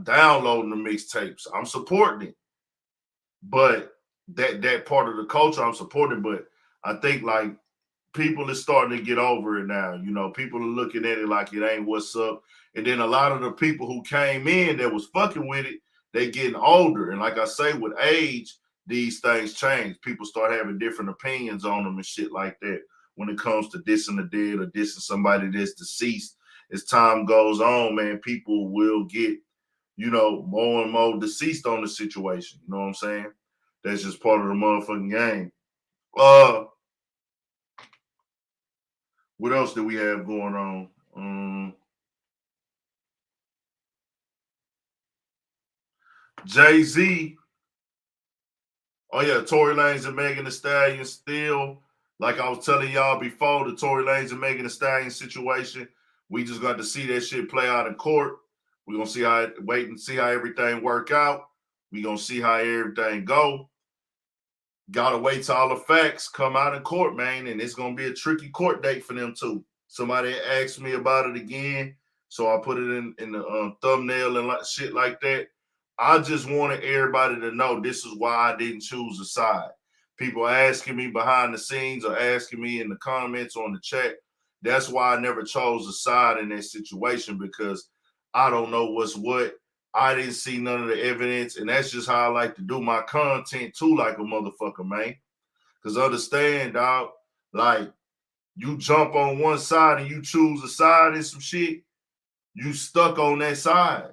downloading the mixtapes. I'm supporting it. But that part of the culture I'm supporting. But I think like people is starting to get over it now. You know, people are looking at it like it ain't what's up. And then a lot of the people who came in that was fucking with it, they getting older. And like I say, with age, these things change. People start having different opinions on them and shit like that when it comes to dissing the dead or dissing somebody that's deceased. As time goes on, man, people will get, you know, more and more deceased on the situation. You know what I'm saying? That's just part of the motherfucking game. What else do we have going on? Jay-Z. Oh, yeah, Tory Lanez and Megan Thee Stallion still, like I was telling y'all before, the Tory Lanez and Megan Thee Stallion situation, we just got to see that shit play out in court. We're going to see wait and see how everything work out. We're going to see how everything go. Got to wait till all the facts come out in court, man, and it's going to be a tricky court date for them, too. Somebody asked me about it again, so I put it in the thumbnail and shit like that. I just wanted everybody to know this is why I didn't choose a side. People asking me behind the scenes or asking me in the comments on the chat. That's why I never chose a side in that situation, because I don't know what's what. I didn't see none of the evidence, and that's just how I like to do my content too, like a motherfucker, man. Because understand, dog, like, you jump on one side and you choose a side and some shit, you stuck on that side.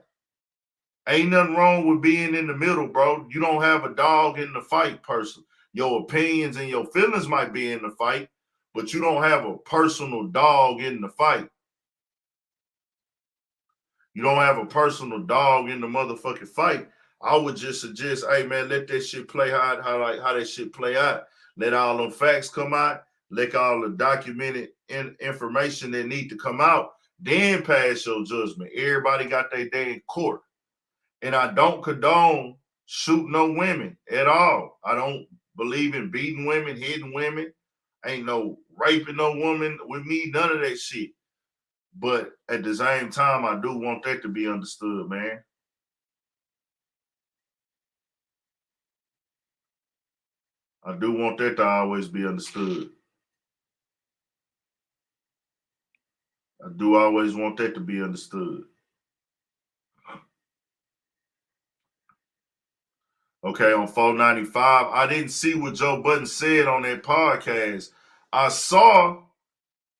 Ain't nothing wrong with being in the middle, bro. You don't have a dog in the fight, person. Your opinions and your feelings might be in the fight, but you don't have a personal dog in the fight. You don't have a personal dog in the motherfucking fight. I would just suggest, hey, man, let that shit play how that shit play out. Let all them facts come out. Let all the documented information that need to come out. Then pass your judgment. Everybody got their day in court. And I don't condone shooting no women at all. I don't believe in beating women, hitting women. Ain't no raping no woman with me, none of that shit. But at the same time, I do want that to be understood, man. I do want that to always be understood. I do always want that to be understood. Okay, on 495, I didn't see what Joe Budden said on that podcast. I saw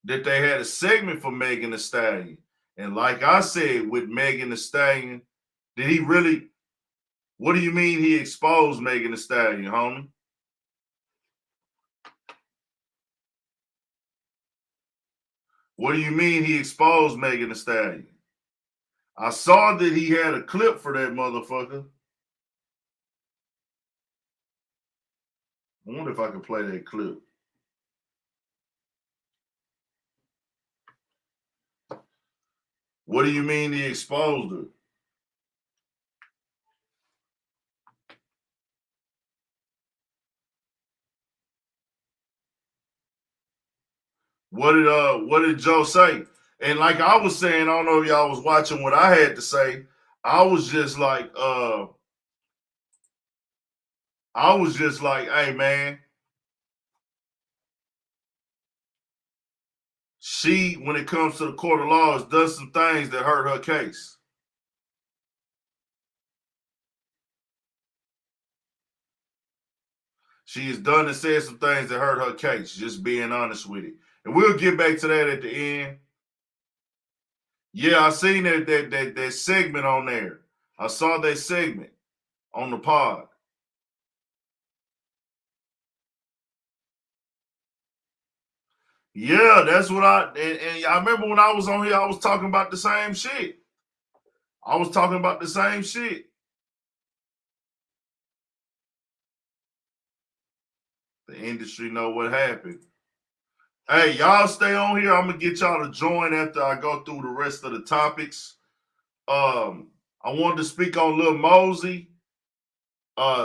that they had a segment for Megan Thee Stallion. And like I said, with Megan Thee Stallion, did he really, what do you mean he exposed Megan Thee Stallion, homie? What do you mean he exposed Megan Thee Stallion? I saw that he had a clip for that motherfucker. I wonder if I can play that clip. What do you mean he exposed her? What did Joe say? And like I was saying, I don't know if y'all was watching what I had to say. I was just like, I was just like, hey, man, she, when it comes to the court of law, has done some things that hurt her case. She has done and said some things that hurt her case, just being honest with it. And we'll get back to that at the end. Yeah, I seen that segment on there. I saw that segment on the pod. Yeah, that's what and I remember when I was on here, I was talking about the same shit. The industry know what happened. Hey, y'all stay on here. I'm gonna get y'all to join after I go through the rest of the topics. I wanted to speak on Little Mosey.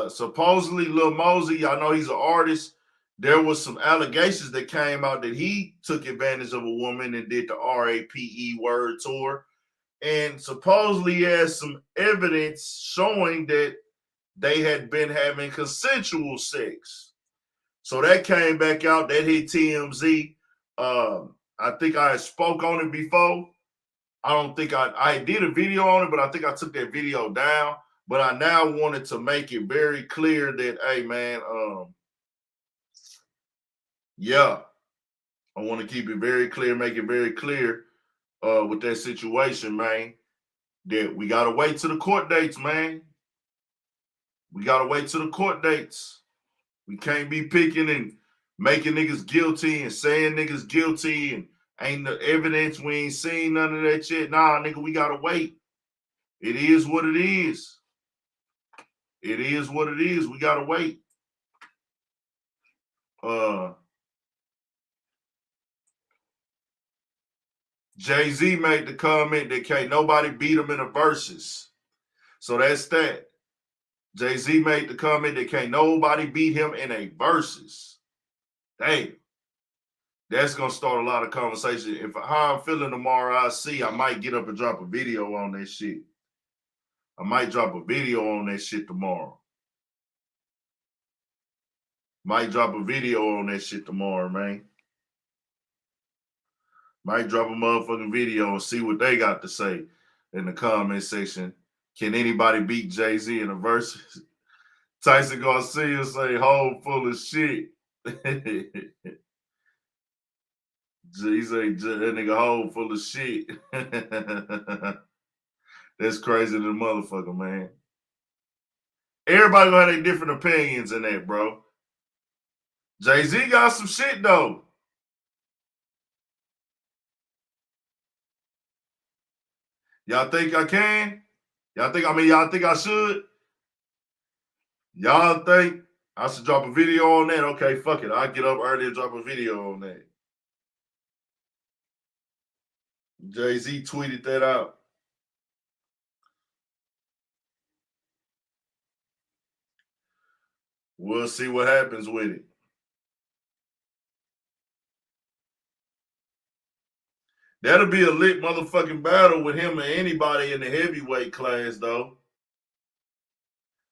Supposedly Little Mosey, y'all know he's an artist. There was some allegations that came out that he took advantage of a woman and did the RAPE word tour. And supposedly he has some evidence showing that they had been having consensual sex. So that came back out. That hit TMZ. I think I spoke on it before. I don't think I did a video on it, but I think I took that video down. But I now wanted to make it very clear that, hey, man, yeah, I want to keep it very clear, make it very clear with that situation, man, that we got to wait to the court dates, man. We got to wait to the court dates. We can't be picking and making niggas guilty and saying niggas guilty and ain't the evidence. We ain't seen none of that shit. Nah, nigga, we got to wait. It is what it is. It is what it is. We got to wait. Jay-Z made the comment that can't nobody beat him in the verses. So that's that. Jay-Z made the comment that can't nobody beat him in a verses. Damn. That's going to start a lot of conversation. If how I'm feeling tomorrow, I might get up and drop a video on that shit. I might drop a video on that shit tomorrow. Might drop a video on that shit tomorrow, man. Might drop a motherfucking video and see what they got to say in the comment section. Can anybody beat Jay-Z in a verse? Tyson Garcia say, hole full of shit. He say, that nigga hole full of shit. That's crazy to the motherfucker, man. Everybody gonna have their different opinions in that, bro. Jay-Z got some shit, though. Y'all think I can? Y'all think I should? Y'all think I should drop a video on that? Okay, fuck it. I'll get up early and drop a video on that. Jay-Z tweeted that out. We'll see what happens with it. That'll be a lit motherfucking battle with him and anybody in the heavyweight class, though.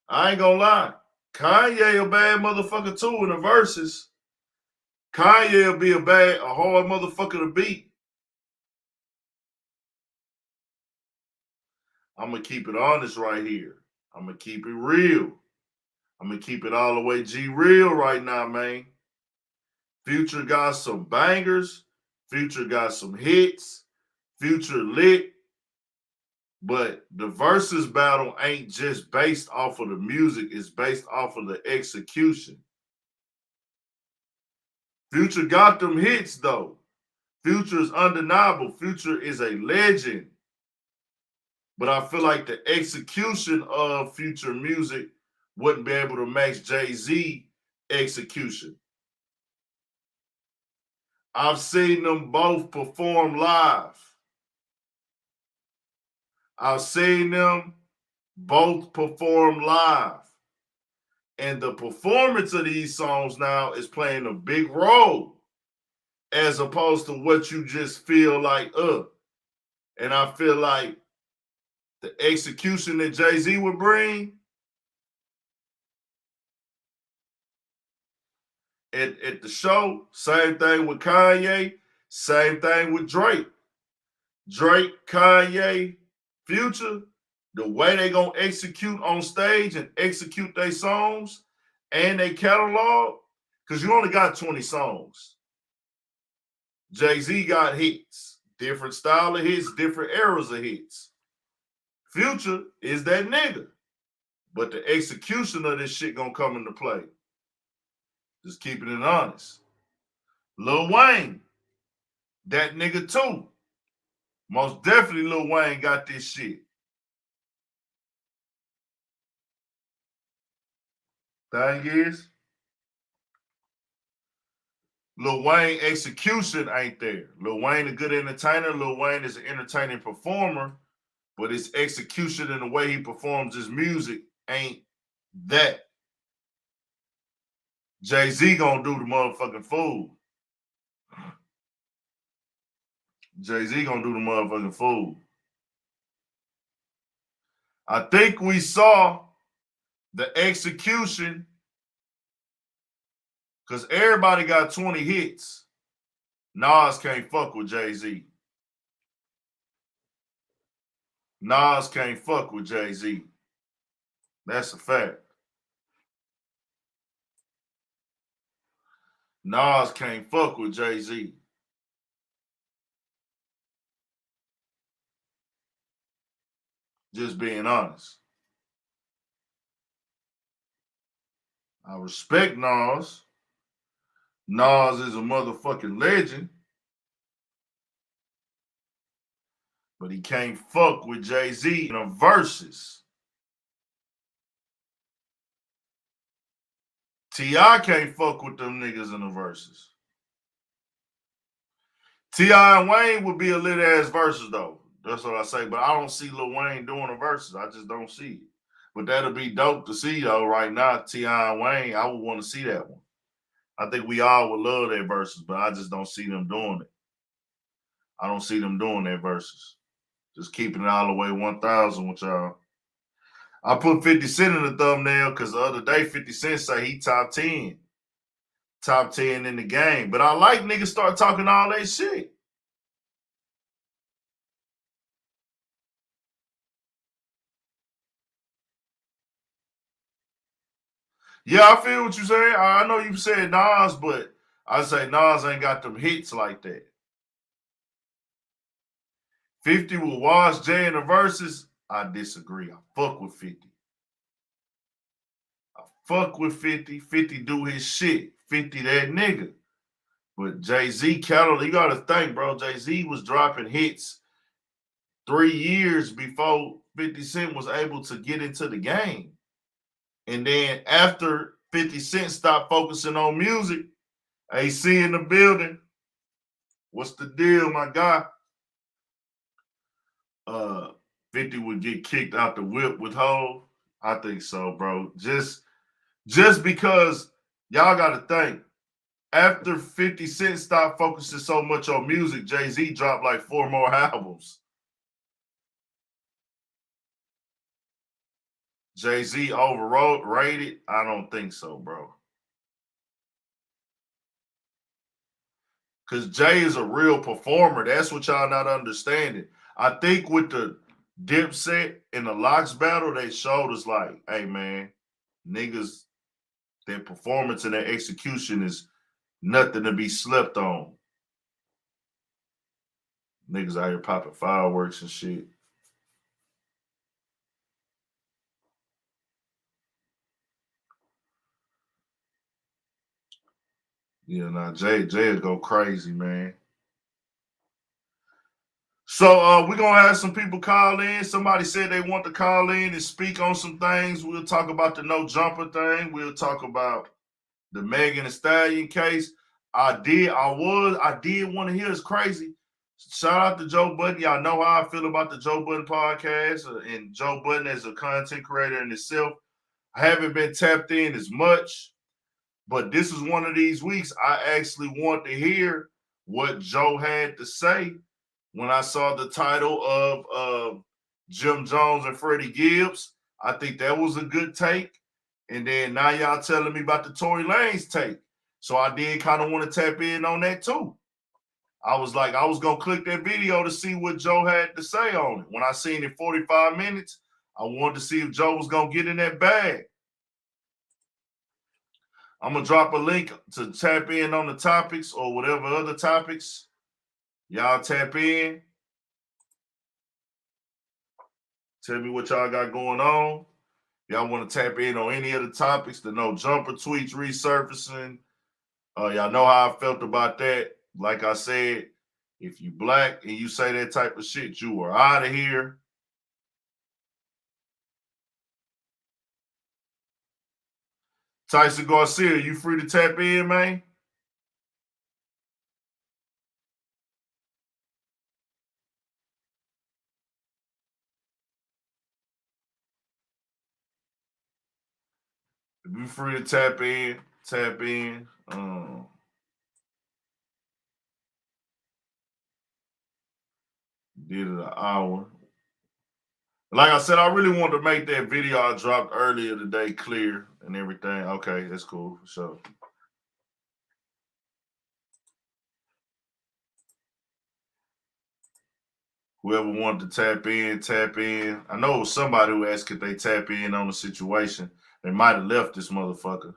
I ain't gonna lie. Kanye a bad motherfucker too in the verses. Kanye will be a hard motherfucker to beat. I'm gonna keep it honest right here. I'm gonna keep it real. I'm gonna keep it all the way G real right now, man. Future got some bangers. Future got some hits. Future lit. But the versus battle ain't just based off of the music. It's based off of the execution. Future got them hits, though. Future is undeniable. Future is a legend. But I feel like the execution of Future music wouldn't be able to match Jay-Z execution. I've seen them both perform live. I've seen them both perform live. And the performance of these songs now is playing a big role as opposed to what you just feel like, And I feel like the execution that Jay-Z would bring at the show. Same thing with Kanye. Same thing with Drake. Drake, Kanye, Future, the way they gonna execute on stage and execute their songs and their catalog, because you only got 20 songs. Jay-Z got hits, different style of hits, different eras of hits. Future is that nigga. But the execution of this shit gonna come into play. Just keeping it honest. Lil Wayne, that nigga too. Most definitely Lil Wayne got this shit. Thing is, Lil Wayne execution ain't there. Lil Wayne a good entertainer. Lil Wayne is an entertaining performer, but his execution and the way he performs his music ain't that. Jay-Z gonna do the motherfucking fool. Jay-Z gonna do the motherfucking fool. I think we saw the execution because everybody got 20 hits. Nas can't fuck with Jay-Z. Nas can't fuck with Jay-Z. That's a fact. Nas can't fuck with Jay-Z. Just being honest. I respect Nas. Nas is a motherfucking legend. But he can't fuck with Jay-Z in a Verzuz. T.I. can't fuck with them niggas in the Verzuz. T.I. and Wayne would be a lit ass Verzuz though. That's what I say. But I don't see Lil Wayne doing a Verzuz. I just don't see it. But that'll be dope to see though. Right now, T.I. and Wayne, I would want to see that one. I think we all would love that Verzuz, but I just don't see them doing it. I don't see them doing that Verzuz. Just keeping it all the way 1,000 with y'all. I put 50 Cent in the thumbnail because the other day 50 Cent say he top 10. Top 10 in the game. But I like niggas start talking all that shit. Yeah, I feel what you're saying. I know you said Nas, but I say Nas ain't got them hits like that. 50 will wash Jay in the Verzuz. I disagree. I fuck with 50. I fuck with 50. 50 do his shit. 50 that nigga. But Jay-Z catalog, you got to think, bro. Jay-Z was dropping hits 3 years before 50 Cent was able to get into the game. And then after 50 Cent stopped focusing on music, AC in the building. What's the deal, my guy? 50 would get kicked out the whip with Hov. I think so, bro. Just because y'all got to think, after 50 Cent stopped focusing so much on music, Jay-Z dropped like 4 more albums. Jay-Z overrated? I don't think so, bro. Because Jay is a real performer. That's what y'all not understanding. I think with the Dipset and the Locks battle, they showed us like, hey, man, niggas, their performance and their execution is nothing to be slept on. Niggas out here popping fireworks and shit. Yeah, now Jay will go crazy, man. So we're going to have some people call in. Somebody said they want to call in and speak on some things. We'll talk about the no jumper thing. We'll talk about the Megan Thee Stallion case. I did want to hear. It's crazy. Shout out to Joe Budden. Y'all know how I feel about the Joe Budden podcast and Joe Budden as a content creator in itself. I haven't been tapped in as much, but this is one of these weeks I actually want to hear what Joe had to say when I saw the title of Jim Jones and Freddie Gibbs. I think that was a good take. And then now y'all telling me about the Tory Lanez take. So I did kind of want to tap in on that too. I was like, I was going to click that video to see what Joe had to say on it. When I seen it 45 minutes, I wanted to see if Joe was going to get in that bag. I'm going to drop a link to tap in on the topics or whatever other topics. Y'all tap in. Tell me what y'all got going on. Y'all want to tap in on any of the topics, the no jumper tweets resurfacing. Y'all know how I felt about that. Like I said, if you black and you say that type of shit, you are out of here. Tyson Garcia, you free to tap in, man? If you free to tap in, tap in. Did it an hour. Like I said, I really wanted to make that video I dropped earlier today clear and everything. Okay, that's cool for sure. Whoever wanted to tap in, tap in. I know it was somebody who asked if they tap in on the situation. They might have left this motherfucker.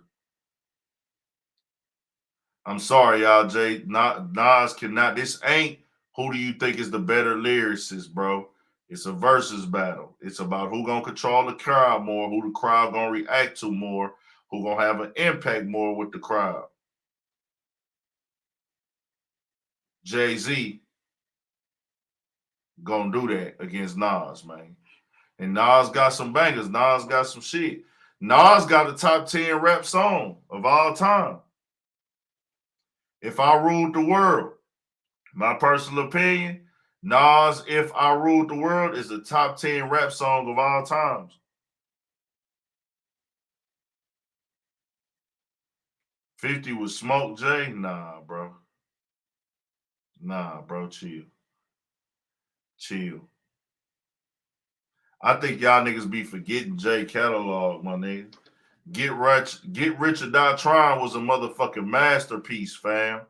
I'm sorry, y'all, Jay. Nas cannot. This ain't who do you think is the better lyricist, bro. It's a versus battle. It's about who gonna control the crowd more, who the crowd gonna react to more, who gonna have an impact more with the crowd. Jay-Z gonna do that against Nas, man. And Nas got some bangers. Nas got some shit. Nas got a top 10 rap song of all time. If I Ruled the World, my personal opinion, Nas, If I Ruled the World is a top 10 rap song of all times. $50 with Smoke J? Nah, bro. Nah, bro, chill. Chill. I think y'all niggas be forgetting J catalog, my nigga. Get Rich or Die Trying was a motherfucking masterpiece, fam.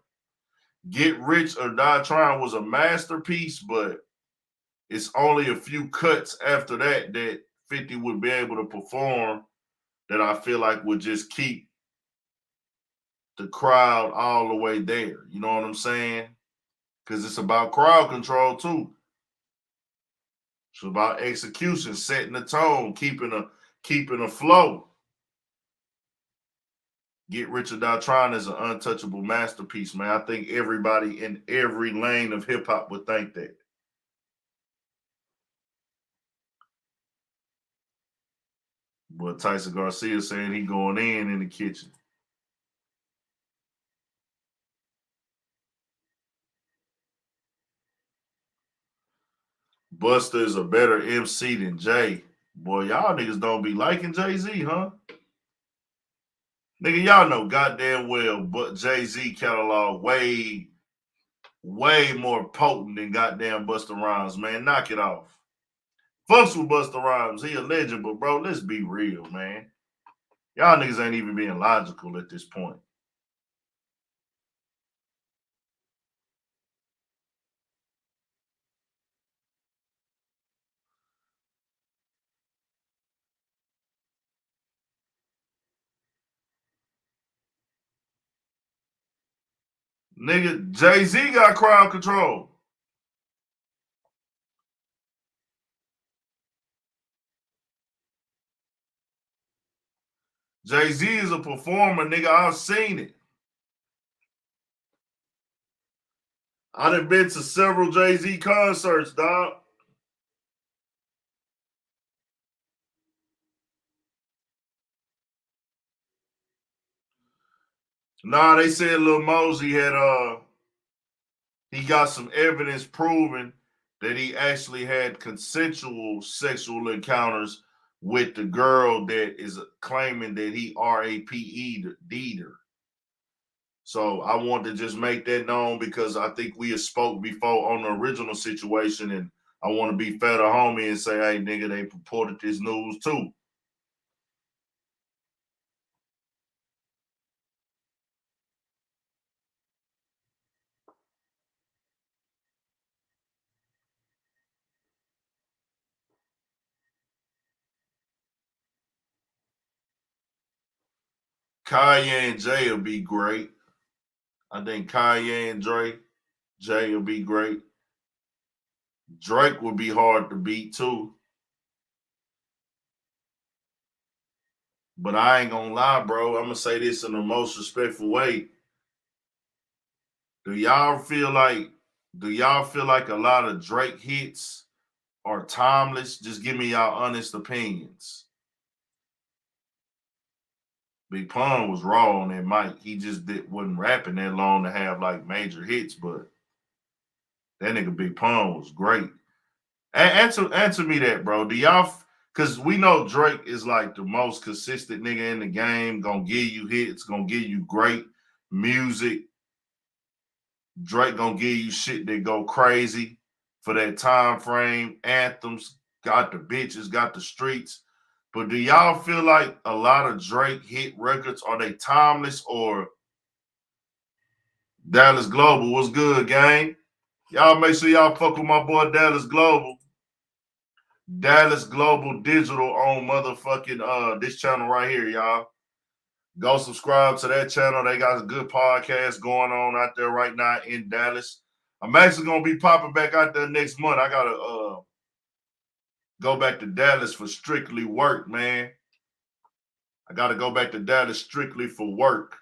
Get Rich or Die Trying was a masterpiece, but it's only a few cuts after that that 50 would be able to perform that I feel like would just keep the crowd all the way there. You know what I'm saying? Because it's about crowd control too. It's about execution, setting the tone, keeping a flow. Get Rich or Die Trying is an untouchable masterpiece, man. I think everybody in every lane of hip hop would think that. But Tyson Garcia saying he going in the kitchen. Busta is a better MC than Jay. Boy, y'all niggas don't be liking Jay-Z, huh? Nigga, y'all know goddamn well, but Jay-Z catalog way more potent than goddamn Busta Rhymes, man. Knock it off. Fucks with Busta Rhymes. He a legend, but bro, let's be real, man. Y'all niggas ain't even being logical at this point. Nigga, Jay-Z got crowd control. Jay-Z is a performer, nigga. I've seen it. I done been to several Jay-Z concerts, dog. Nah, they said Little Mosey had he got some evidence proving that he actually had consensual sexual encounters with the girl that is claiming that he RAPE'd her. So I want to just make that known because I think we have spoke before on the original situation, and I want to be fair to homie and say, hey, nigga, they purported this news too. Kanye and Jay will be great. I think Kanye and Jay will be great. Drake would be hard to beat too. But I ain't gonna lie, bro. I'm gonna say this in the most respectful way. Do y'all feel like a lot of Drake hits are timeless? Just give me y'all honest opinions. Big Pun was raw on that mic. He just wasn't rapping that long to have like major hits, but that nigga Big Pun was great. Answer me that, bro. Do y'all? Because we know Drake is like the most consistent nigga in the game. Gonna give you hits. Gonna give you great music. Drake gonna give you shit that go crazy for that time frame. Anthems, got the bitches, got the streets. But do y'all feel like a lot of Drake hit records, are they timeless or Dallas Global? What's good, gang? Y'all make sure y'all fuck with my boy Dallas Global. Dallas Global Digital on motherfucking this channel right here, y'all. Go subscribe to that channel. They got a good podcast going on out there right now in Dallas. I'm actually gonna be popping back out there next month. I gotta go back to Dallas for strictly work, man. I gotta go back to Dallas strictly for work.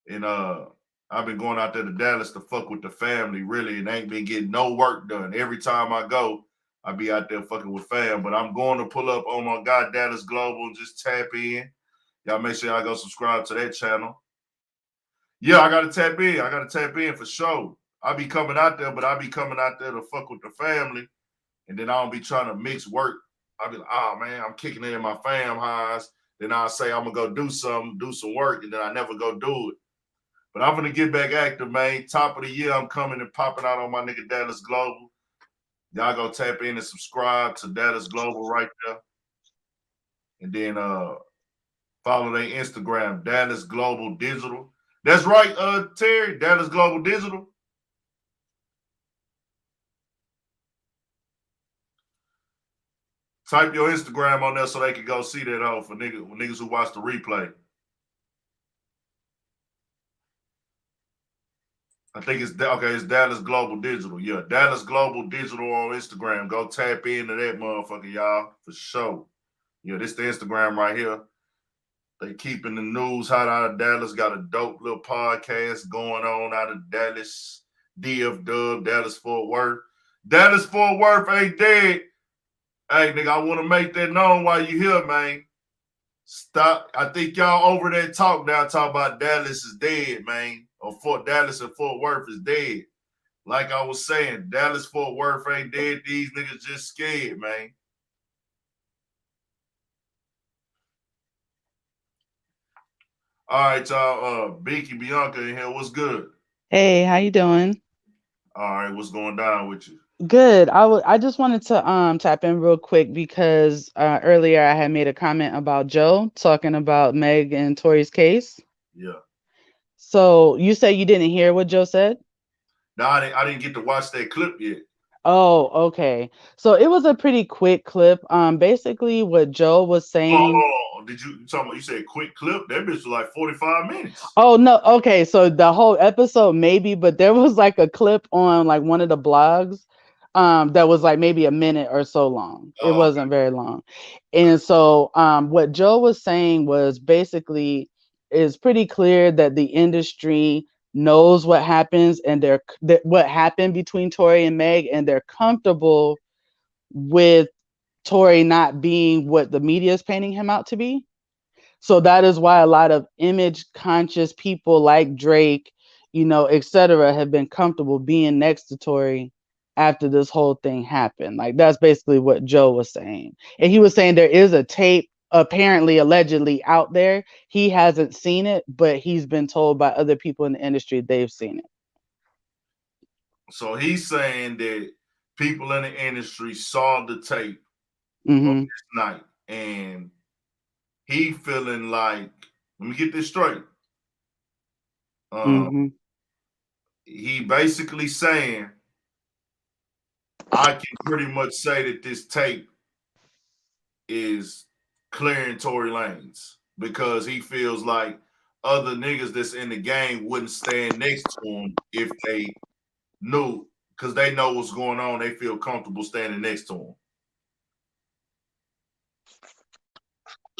And I've been going out there to Dallas to fuck with the family, really, and ain't been getting no work done. Every time I go, I be out there fucking with fam. But I'm going to pull up on my guy Dallas Global and just tap in. Y'all make sure y'all go subscribe to that channel. Yeah, I gotta tap in. I gotta tap in for sure. I be coming out there, but I be coming out there to fuck with the family. And then I don't be trying to mix work. I be like, oh man, I'm kicking it in my fam highs. Then I'll say I'm gonna go do some work, and then I never go do it. But I'm gonna get back active, man. Top of the year, I'm coming and popping out on my nigga Dallas Global. Y'all go tap in and subscribe to Dallas Global right there. And then follow their Instagram, Dallas Global Digital. That's right, Terry, Dallas Global Digital. Type your Instagram on there so they can go see that hoe for niggas who watch the replay. I think it's Dallas Global Digital. Yeah, Dallas Global Digital on Instagram. Go tap into that motherfucker, y'all, for sure. Yeah, this the Instagram right here. They keeping the news hot out of Dallas. Got a dope little podcast going on out of Dallas. DF Dub, Dallas Fort Worth. Dallas Fort Worth ain't dead. Hey, nigga, I want to make that known while you here, man. Stop. I think y'all over there talking about Dallas is dead, man. Or Dallas and Fort Worth is dead. Like I was saying, Dallas Fort Worth ain't dead. These niggas just scared, man. All right, y'all. Beaky Bianca in here. What's good? Hey, how you doing? All right, what's going down with you? Good. I just wanted to tap in real quick because earlier I had made a comment about Joe talking about Meg and Tory's case. Yeah. So you say you didn't hear what Joe said? No, I didn't get to watch that clip yet. Oh, okay. So it was a pretty quick clip. Basically what Joe was saying. Oh, you said quick clip? That bitch was like 45 minutes. Oh no, okay. So the whole episode maybe, but there was like a clip on like one of the blogs that was like maybe a minute or so long. It wasn't very long. And so what Joe was saying was basically is pretty clear that the industry knows what happens and what happened between Tory and Meg, and they're comfortable with Tory not being what the media is painting him out to be. So that is why a lot of image conscious people like Drake, etc., have been comfortable being next to Tory after this whole thing happened. Like that's basically what Joe was saying. And he was saying there is a tape apparently allegedly out there. He hasn't seen it, but he's been told by other people in the industry they've seen it. So he's saying that people in the industry saw the tape Mm-hmm. this night, and he feeling like, let me get this straight. He basically saying, I can pretty much say that this tape is clearing Tory Lanez because he feels like other niggas that's in the game wouldn't stand next to him if they knew, because they know what's going on. They feel comfortable standing next to him.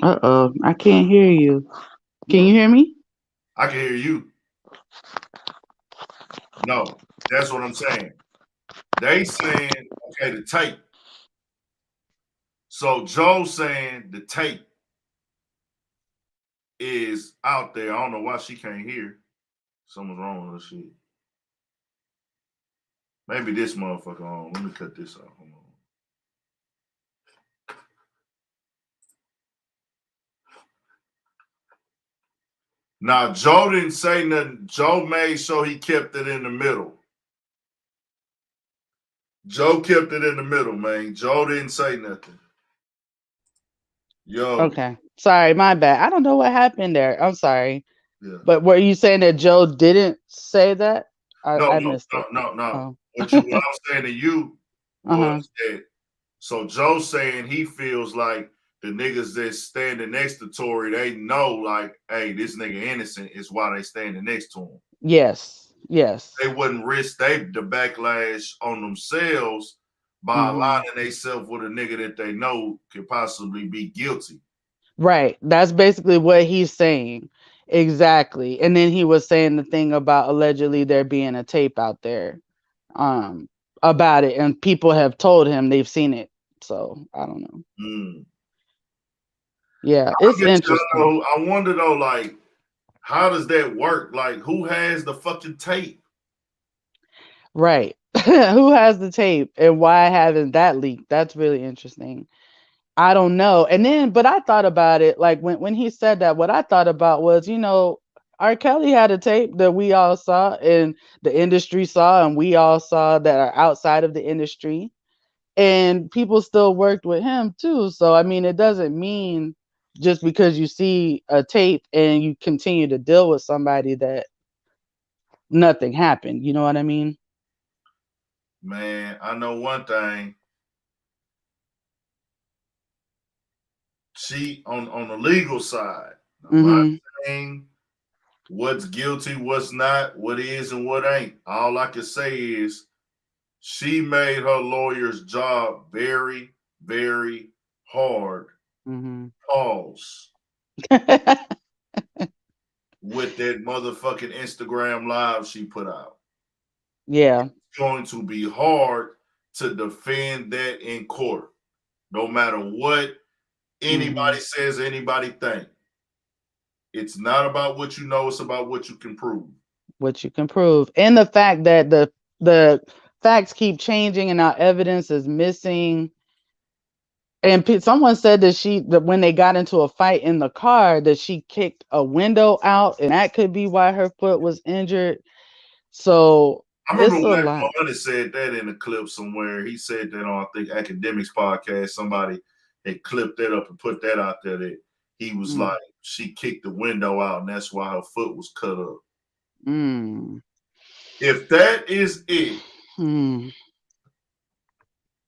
I can't hear you. Can you hear me? I can hear you. No, that's what I'm saying. They saying, okay, the tape. So Joe saying the tape is out there. I don't know why she can't hear. Something's wrong with her shit. Maybe this motherfucker on. Let me cut this off. Hold on. Now, Joe didn't say nothing. Joe made sure he kept it in the middle. Joe kept it in the middle, man. Joe didn't say nothing. Yo. Okay. Sorry, my bad. I don't know what happened there. I'm sorry. Yeah. But were you saying that Joe didn't say that? I missed it. No. Oh. What I was saying to you was that, so Joe saying he feels like the niggas that's standing next to Tory, they know like, hey, this nigga innocent is why they standing next to him. Yes. They wouldn't risk the backlash on themselves by aligning themselves with a nigga that they know could possibly be guilty. Right. That's basically what he's saying. Exactly. And then he was saying the thing about allegedly there being a tape out there about it, and people have told him they've seen it. So I don't know. Yeah, it's interesting. I wonder though, like, how does that work? Like, who has the fucking tape? Right. Who has the tape, and why hasn't that leaked? That's really interesting. I don't know. And then, but I thought about it, like when he said that, what I thought about was, R. Kelly had a tape that we all saw and the industry saw, and we all saw that are outside of the industry, and people still worked with him too. So, I mean, it doesn't mean just because you see a tape and you continue to deal with somebody that nothing happened. You know what I mean? Man, I know one thing. She on the legal side. My thing, what's guilty, what's not, what is and what ain't. All I can say is she made her lawyer's job very, very hard. Pause. With that motherfucking Instagram live she put out. Yeah. It's going to be hard to defend that in court, no matter what anybody says, anybody think. It's not about what you know, it's about what you can prove. What you can prove. And the fact that the facts keep changing and our evidence is missing. And someone said that when they got into a fight in the car, that she kicked a window out, and that could be why her foot was injured. So I remember when Money said that in a clip somewhere. He said that on, I think, Academics podcast. Somebody had clipped that up and put that out there that he was like, she kicked the window out, and that's why her foot was cut up. If that is it,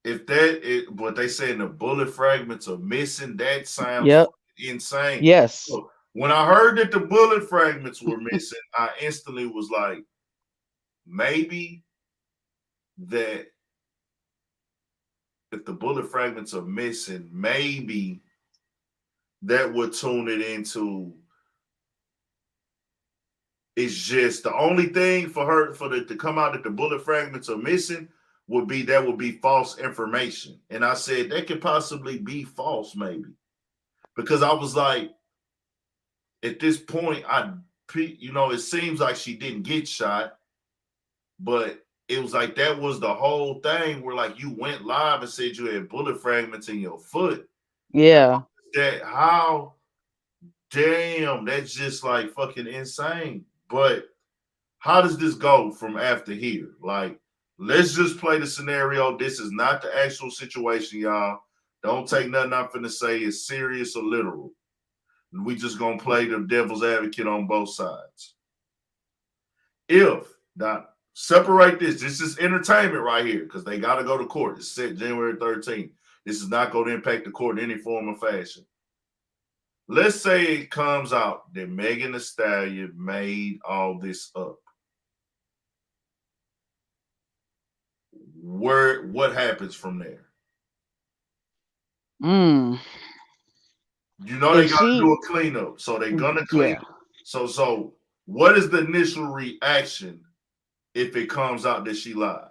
if that is what they say, the bullet fragments are missing, that sounds insane. Yes. So when I heard that the bullet fragments were missing, I instantly was like, maybe that if the bullet fragments are missing, maybe that would tune it into, it's just the only thing for her to come out that the bullet fragments are missing would be false information. And I said that could possibly be false, maybe, because I was like, at this point, it seems like she didn't get shot, but it was like that was the whole thing where like you went live and said you had bullet fragments in your foot. Yeah. That's just like fucking insane. But how does this go from after here? Like, let's just play the scenario. This is not the actual situation, y'all. Don't take nothing I'm finna say is serious or literal. We just gonna play the devil's advocate on both sides. Separate this. This is entertainment right here because they got to go to court. It's set January 13th. This is not going to impact the court in any form or fashion. let's say it comes out that Megan Thee Stallion made all this up. What happens from there? You know they gotta do a cleanup, so they're gonna clean up. So what is the initial reaction if it comes out that she lied?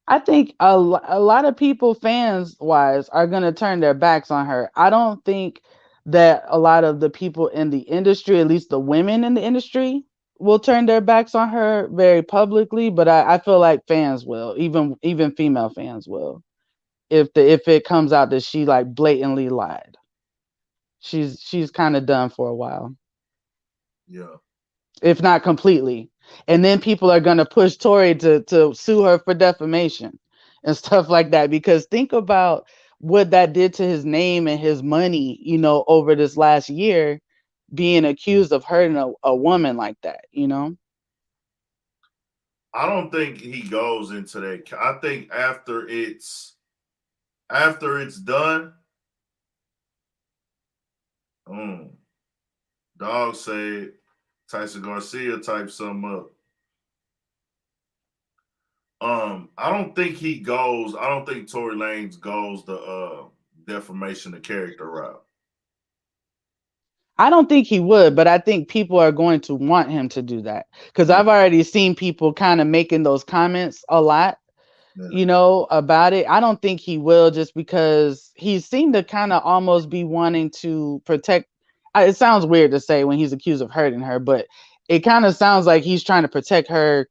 I think a lot of people, fans wise, are gonna turn their backs on her. I don't think that a lot of the people in the industry, at least the women in the industry, will turn their backs on her very publicly, but I feel like fans will, even female fans will, if it comes out that she like blatantly lied. She's kind of done for a while. Yeah. If not completely. And then people are gonna push Tory to sue her for defamation and stuff like that. Because think about what that did to his name and his money, you know, over this last year, being accused of hurting a woman like that, you know? I don't think he goes into that. I think after it's done, Dog said Tyson Garcia type something up. I don't think he goes. I don't think Tory Lanez goes the defamation of character route. I don't think he would, but I think people are going to want him to do that because I've already seen people kind of making those comments a lot, you know, about it. I don't think he will, just because he seemed to kind of almost be wanting to protect. It sounds weird to say when he's accused of hurting her, but it kind of sounds like he's trying to protect her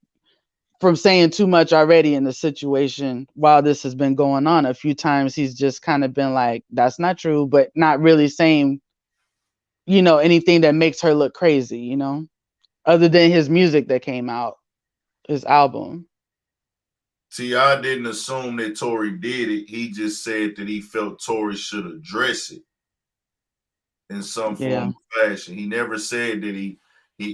from saying too much already in the situation while this has been going on. A few times he's just kind of been like, that's not true, but not really saying, you know, anything that makes her look crazy, you know, other than his music that came out, his album. T.I. didn't assume that Tory did it. He just said that he felt Tory should address it in some form of fashion. He never said that he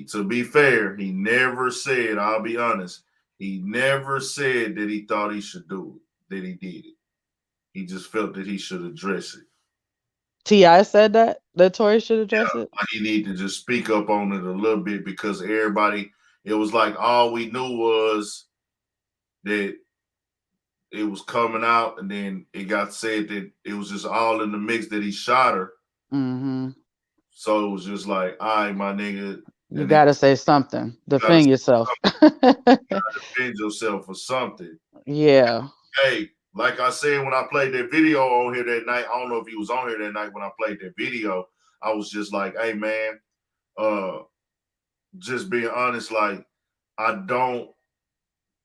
to be fair, he never said, I'll be honest, he never said that he thought he should do it, that he did it. He just felt that he should address it. T.I. said that Tory should address it? He need to just speak up on it a little bit because everybody, it was like all we knew was that it was coming out, and then it got said that it was just all in the mix that he shot her. Mm-hmm. So it was just like, all right, my nigga. You gotta say something. Defend yourself. Defend yourself for something. Yeah. Hey, like I said, when I played that video on here that night, I don't know if he was on here that night when I played that video, I was just like, hey man, just being honest, like, I don't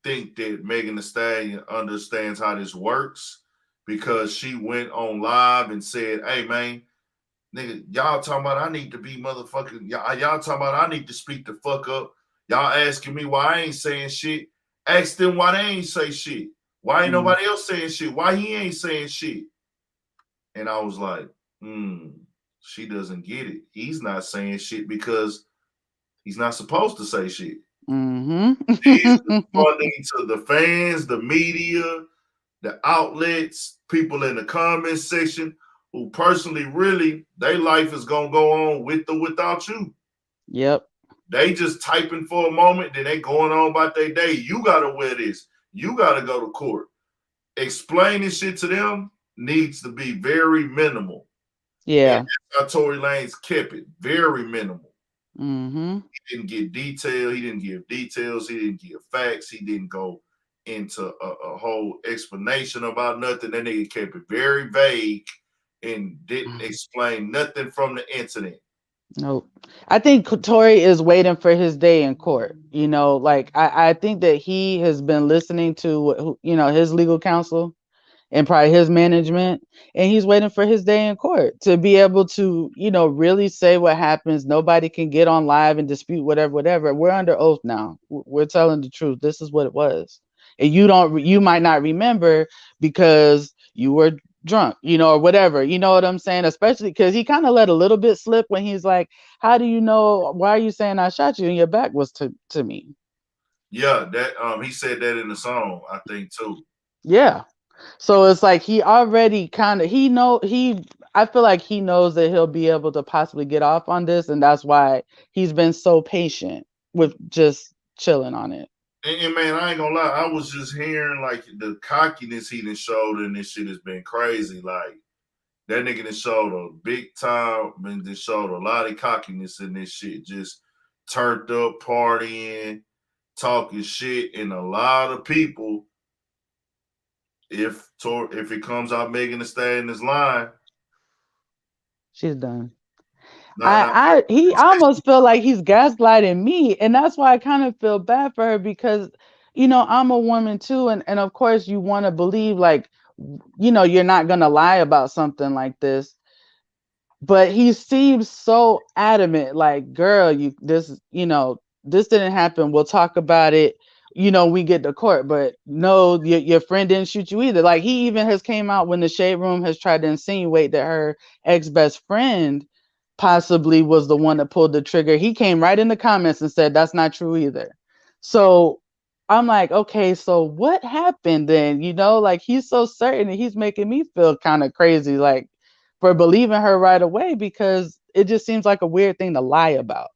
think that Megan Thee Stallion understands how this works, because she went on live and said, hey man, nigga, y'all talking about I need to be motherfucking, y'all talking about I need to speak the fuck up. Y'all asking me why I ain't saying shit. Ask them why they ain't say shit. Why ain't nobody else saying shit? Why he ain't saying shit? And I was like, she doesn't get it. He's not saying shit because he's not supposed to say shit. He's responding to the fans, the media, the outlets, people in the comment section who personally, really, their life is going to go on with or without you. Yep. They just typing for a moment, then they going on about their day. You got to wear this. You got to go to court. Explaining shit to them needs to be very minimal. Yeah. And that's how Tory Lanez kept it. Very minimal. Mm-hmm. He didn't get detail. He didn't give details. He didn't give facts. He didn't go into a whole explanation about nothing. That nigga kept it very vague and didn't explain nothing from the incident. Nope. I think Tory is waiting for his day in court. You know, like I think that he has been listening to, you know, his legal counsel and probably his management, and he's waiting for his day in court to be able to, you know, really say what happens. Nobody can get on live and dispute whatever. We're under oath now. We're telling the truth. This is what it was. And you might not remember because you were drunk, you know, or whatever, you know what I'm saying? Especially because he kind of let a little bit slip when he's like, how do you know, why are you saying I shot you and your back was to me? Yeah, that he said that in the song, I think too. Yeah. So it's like he already kind of, I feel like he knows that he'll be able to possibly get off on this, and that's why he's been so patient with just chilling on it. And man, I ain't gonna lie, I was just hearing like the cockiness he done showed in this shit has been crazy. Like that nigga done showed a big time and done showed a lot of cockiness in this shit. Just turned up, partying, talking shit, and a lot of people. If it comes out Megan Thee Stallion is lying, she's done. Nah, He almost feel like he's gaslighting me, and that's why I kind of feel bad for her because, you know, I'm a woman too, and of course you want to believe like, you know, you're not gonna lie about something like this, but he seems so adamant, like, girl, this didn't happen. We'll talk about it. You know, we get to court, but no, your friend didn't shoot you either. Like he even has came out when the Shade Room has tried to insinuate that her ex-best friend possibly was the one that pulled the trigger. He came right in the comments and said that's not true either. So I'm like, okay, so what happened then? You know, like he's so certain and he's making me feel kind of crazy, like for believing her right away, because it just seems like a weird thing to lie about.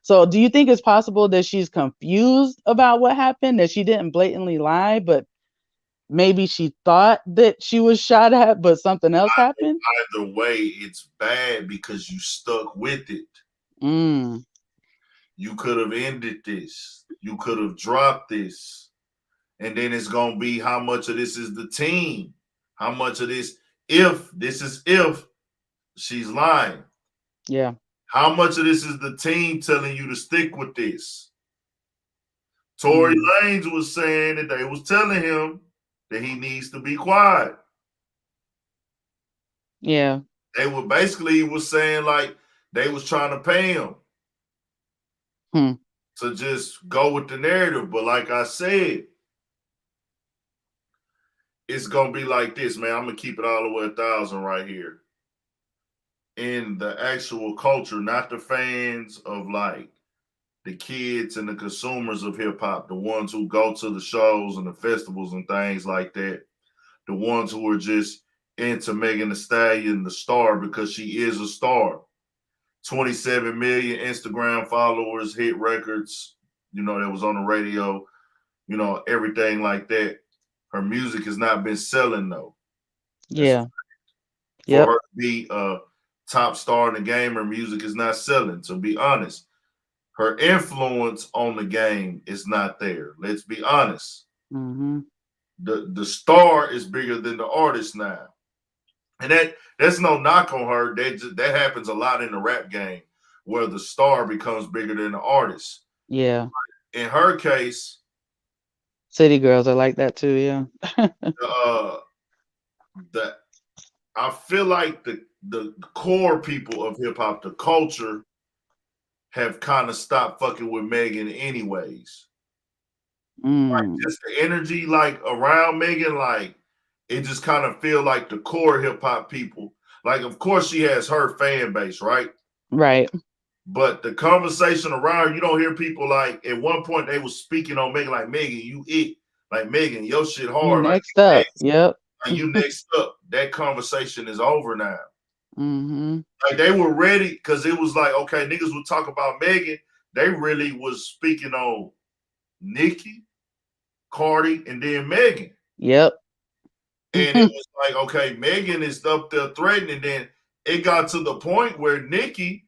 So do you think it's possible that she's confused about what happened, that she didn't blatantly lie, but maybe she thought that she was shot at, but something else happened? Either way, it's bad because you stuck with it. You could have ended this. You could have dropped this. And then it's going to be how much of this is the team. How much of this, if she's lying. Yeah. How much of this is the team telling you to stick with this? Tory Lanez was saying that they was telling him that he needs to be quiet. Yeah. They were basically was saying like they was trying to pay him to just go with the narrative. But like I said, it's gonna be like this, man. I'm gonna keep it all the way 1,000 right here. In the actual culture, not the fans of like the kids and the consumers of hip hop, the ones who go to the shows and the festivals and things like that, the ones who are just into Megan Thee Stallion, the star, because she is a star. 27 million Instagram followers, hit records, you know, that was on the radio, you know, everything like that. Her music has not been selling though. Yeah. For her to be a top star in the game, her music is not selling. To be honest, her influence on the game is not there. Let's be honest. The star is bigger than the artist now. And that's no knock on her. That happens a lot in the rap game where the star becomes bigger than the artist. Yeah. In her case, city girls are like that too. Yeah. I feel like the core people of hip hop, the culture, have kind of stopped fucking with Megan anyways. Like just the energy like around Megan, like it just kind of feel like the core hip hop people. Like, of course, she has her fan base, right? Right. But the conversation around, you don't hear people like at one point they was speaking on Megan, like Megan, you it, like Megan, your shit hard. You next up. Yep. Like you next up. That conversation is over now. Like they were ready because it was like, okay, niggas would talk about Megan. They really was speaking on Nicki, Cardi, and then Megan. Yep. And it was like, okay, Megan is up there threatening. Then it got to the point where Nicki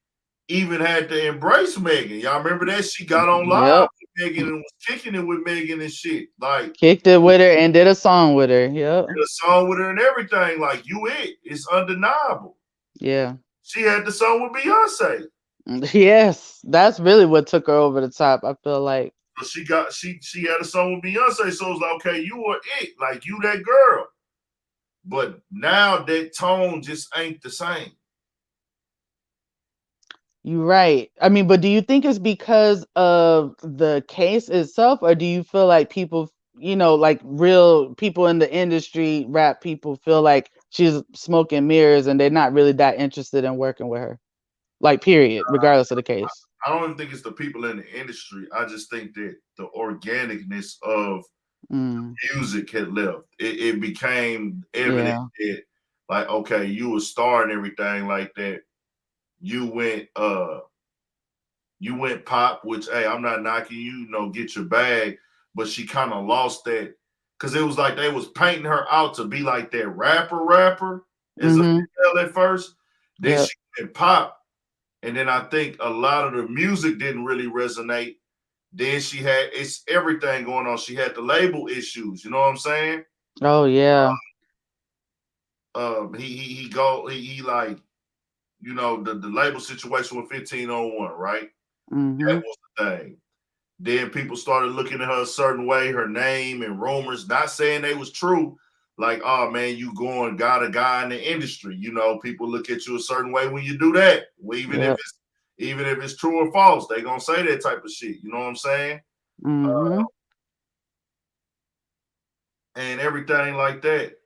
even had to embrace Megan. Y'all remember that? She got on live with Megan and was kicking it with Megan and shit. Like kicked it with her and did a song with her. Yep. Did a song with her and everything. Like it's undeniable. Yeah. She had the song with Beyonce. Yes, that's really what took her over the top. I feel like she had a song with Beyonce, so it's like, okay, you are it, like you that girl. But now that tone just ain't the same. You're right. I mean, but do you think it's because of the case itself, or do you feel like people, you know, like real people in the industry, rap people, feel like she's smoke and mirrors and they're not really that interested in working with her? Like, period, regardless of the case. I don't even think it's the people in the industry. I just think that the organicness of music had left. It became evident that like, okay, you a star and everything like that. You went pop, which, hey, I'm not knocking you, get your bag, but she kind of lost that because it was like they was painting her out to be like that rapper as a female at first. Then she went pop, and then I think a lot of the music didn't really resonate. Then she had it's everything going on. She had the label issues, you know what I'm saying? Oh yeah. He like, the label situation with 1501, right? That was the thing. Then people started looking at her a certain way, her name and rumors, not saying they was true. Like, oh man, you got a guy in the industry. People look at you a certain way when you do that. Well, even if it's true or false, they gonna say that type of shit. You know what I'm saying? And everything like that.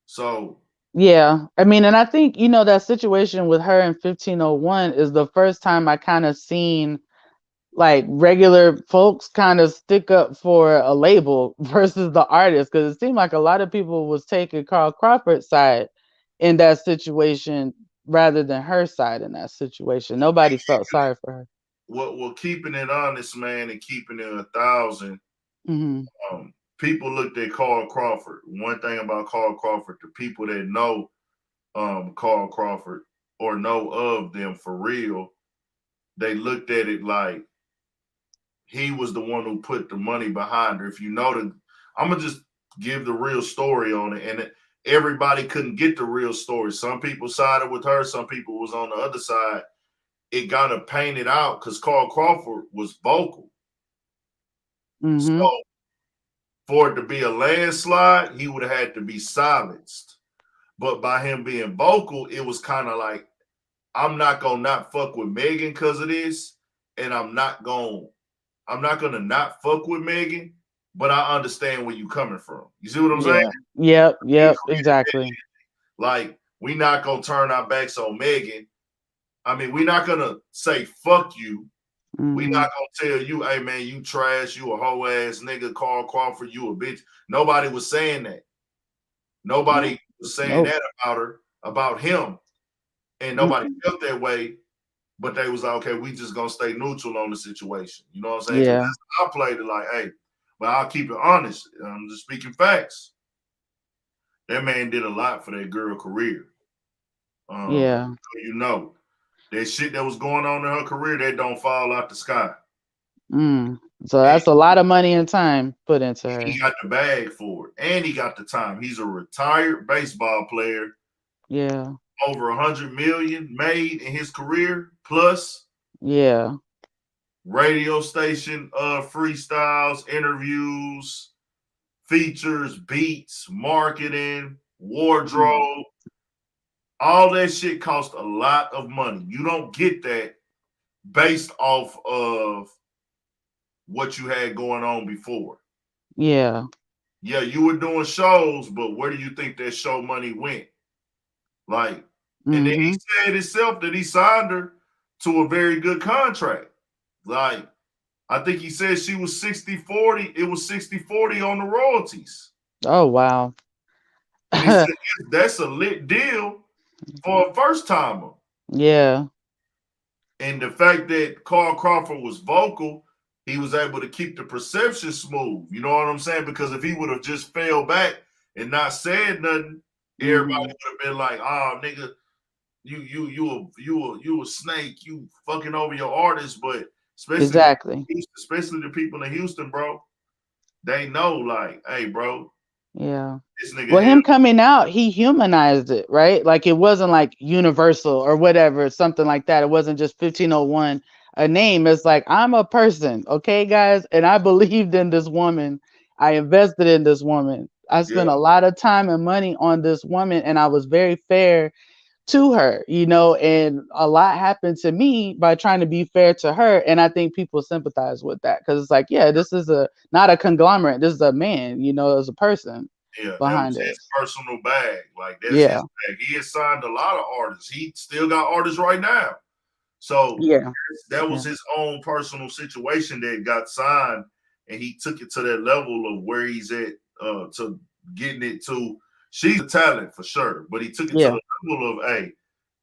So yeah, I mean, and I think that situation with her in 1501 is the first time I kind of seen like regular folks kind of stick up for a label versus the artist, because it seemed like a lot of people was taking Carl Crawford's side in that situation rather than her side in that situation. Nobody felt sorry for her. Well, keeping it honest, man, and keeping it 1,000. People looked at Carl Crawford. One thing about Carl Crawford, the people that know Carl Crawford or know of them for real, they looked at it like he was the one who put the money behind her. If you know I'm gonna just give the real story on it, and everybody couldn't get the real story. Some people sided with her, some people was on the other side. It got to painted out because Carl Crawford was vocal. So for it to be a landslide, he would have had to be silenced. But by him being vocal, it was kind of like, I'm not gonna not fuck with Megan because of this, and I'm not gonna not fuck with Megan, but I understand where you coming from. You see what I'm saying? Yep, exactly. Like, we not gonna turn our backs on Megan. I mean, we're not gonna say fuck you. We not gonna tell you, hey man, you trash, you a hoe ass nigga, Carl Crawford, you a bitch. Nobody was saying that. Nobody was saying that about her, about him, and nobody felt that way. But they was like, okay, we just gonna stay neutral on the situation. You know what I'm saying? Yeah. I played it like, hey, but I'll keep it honest. I'm just speaking facts. That man did a lot for that girl career. That shit that was going on in her career, that don't fall out the sky. So that's a lot of money and time put into her. He got the bag for it, and he got the time. He's a retired baseball player. Yeah. Over 100 million made in his career, plus. Yeah. Radio station, freestyles, interviews, features, beats, marketing, wardrobe. All that shit costs a lot of money. You don't get that based off of what you had going on before. Yeah. Yeah, you were doing shows, but where do you think that show money went? Like, and then he said himself that he signed her to a very good contract. Like, I think he said she was 60-40. It was 60-40 on the royalties. Oh, wow. And he said, that's a lit deal for a first timer. Yeah. And the fact that Carl Crawford was vocal, he was able to keep the perception smooth. You know what I'm saying? Because if he would have just fell back and not said nothing, everybody would have been like, oh, nigga, you a snake, you fucking over your artist. But especially the people in Houston, bro, they know, like, hey, bro. Yeah. Well, him coming out, he humanized it, right? Like, it wasn't like Universal or whatever, something like that. It wasn't just 1501, a name. It's like, I'm a person, okay, guys? And I believed in this woman. I invested in this woman. I spent a lot of time and money on this woman, and I was very fair to her, and a lot happened to me by trying to be fair to her. And I think people sympathize with that because it's like, yeah, this is not a conglomerate. This is a man, as a person behind it. His personal bag. Like, that's his bag. He has signed a lot of artists. He still got artists right now. So that was his own personal situation that got signed, and he took it to that level of where he's at, to getting it to she's a talent for sure, but he took it to the level of, hey,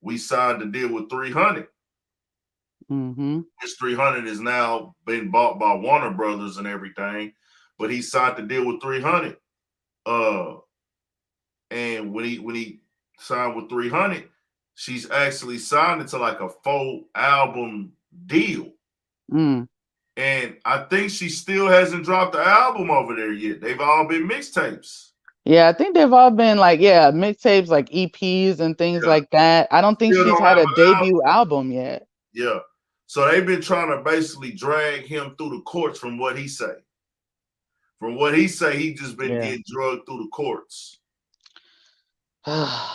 we signed a deal with 300. This 300 has now been bought by Warner Brothers and everything, but he signed the deal with 300. And when he signed with 300, she's actually signed into like a full album deal. And I think she still hasn't dropped the album over there yet. They've all been mixtapes. Yeah, I think they've all been like, mixtapes, like EPs and things like that. I don't think she's had a debut album yet. Yeah. So they've been trying to basically drag him through the courts from what he say. From what he say, he just been getting drugged through the courts.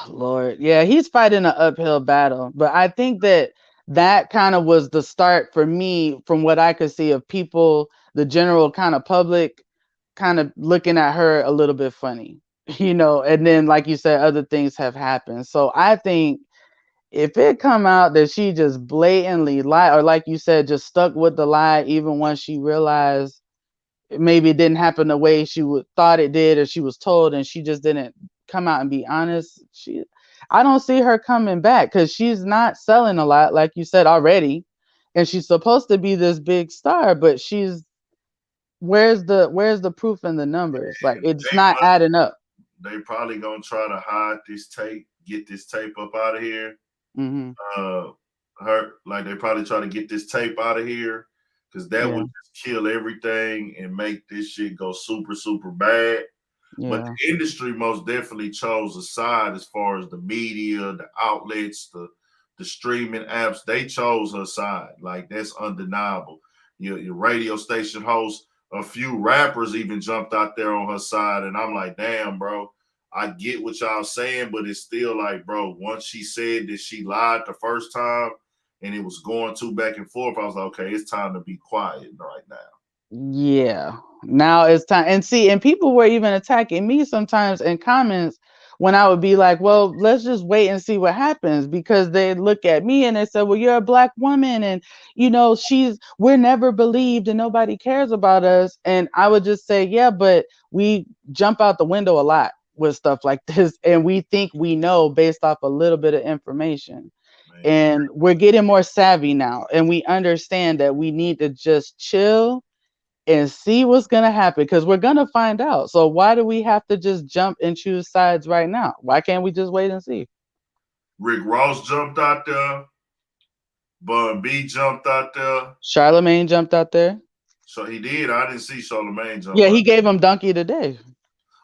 Lord. Yeah, he's fighting an uphill battle. But I think that kind of was the start for me, from what I could see, of people, the general kind of public, kind of looking at her a little bit funny, and then, like you said, other things have happened. So I think if it come out that she just blatantly lied, or like you said, just stuck with the lie, even once she realized maybe it didn't happen the way she thought it did, or she was told, and she just didn't come out and be honest, I don't see her coming back, because she's not selling a lot, like you said already, and she's supposed to be this big star, but where's the proof in the numbers? Like, it's not adding up. They probably gonna try to hide this tape, get this tape up out of here. They probably try to get this tape out of here, because that would just kill everything and make this shit go super, super bad. But the industry most definitely chose a side as far as the media, the outlets, the streaming apps. They chose her side. Like, that's undeniable. Your radio station host, a few rappers even jumped out there on her side, and I'm like, damn, bro, I get what y'all saying, but it's still like, bro, once she said that she lied the first time and it was going too back and forth, I was like, okay, it's time to be quiet right now. Yeah, now it's time. And people were even attacking me sometimes in comments when I would be like, well, let's just wait and see what happens, because they look at me and they said, well, you're a Black woman, and we're never believed and nobody cares about us. And I would just say, yeah, but we jump out the window a lot with stuff like this, and we think we know based off a little bit of information. And we're getting more savvy now, and we understand that we need to just chill and see what's going to happen, because we're going to find out. So why do we have to just jump and choose sides right now? Why can't we just wait and see? Rick Ross jumped out there. Bun B jumped out there. Charlamagne jumped out there. So he did. I didn't see Charlamagne jump. Yeah, he gave him Donkey today.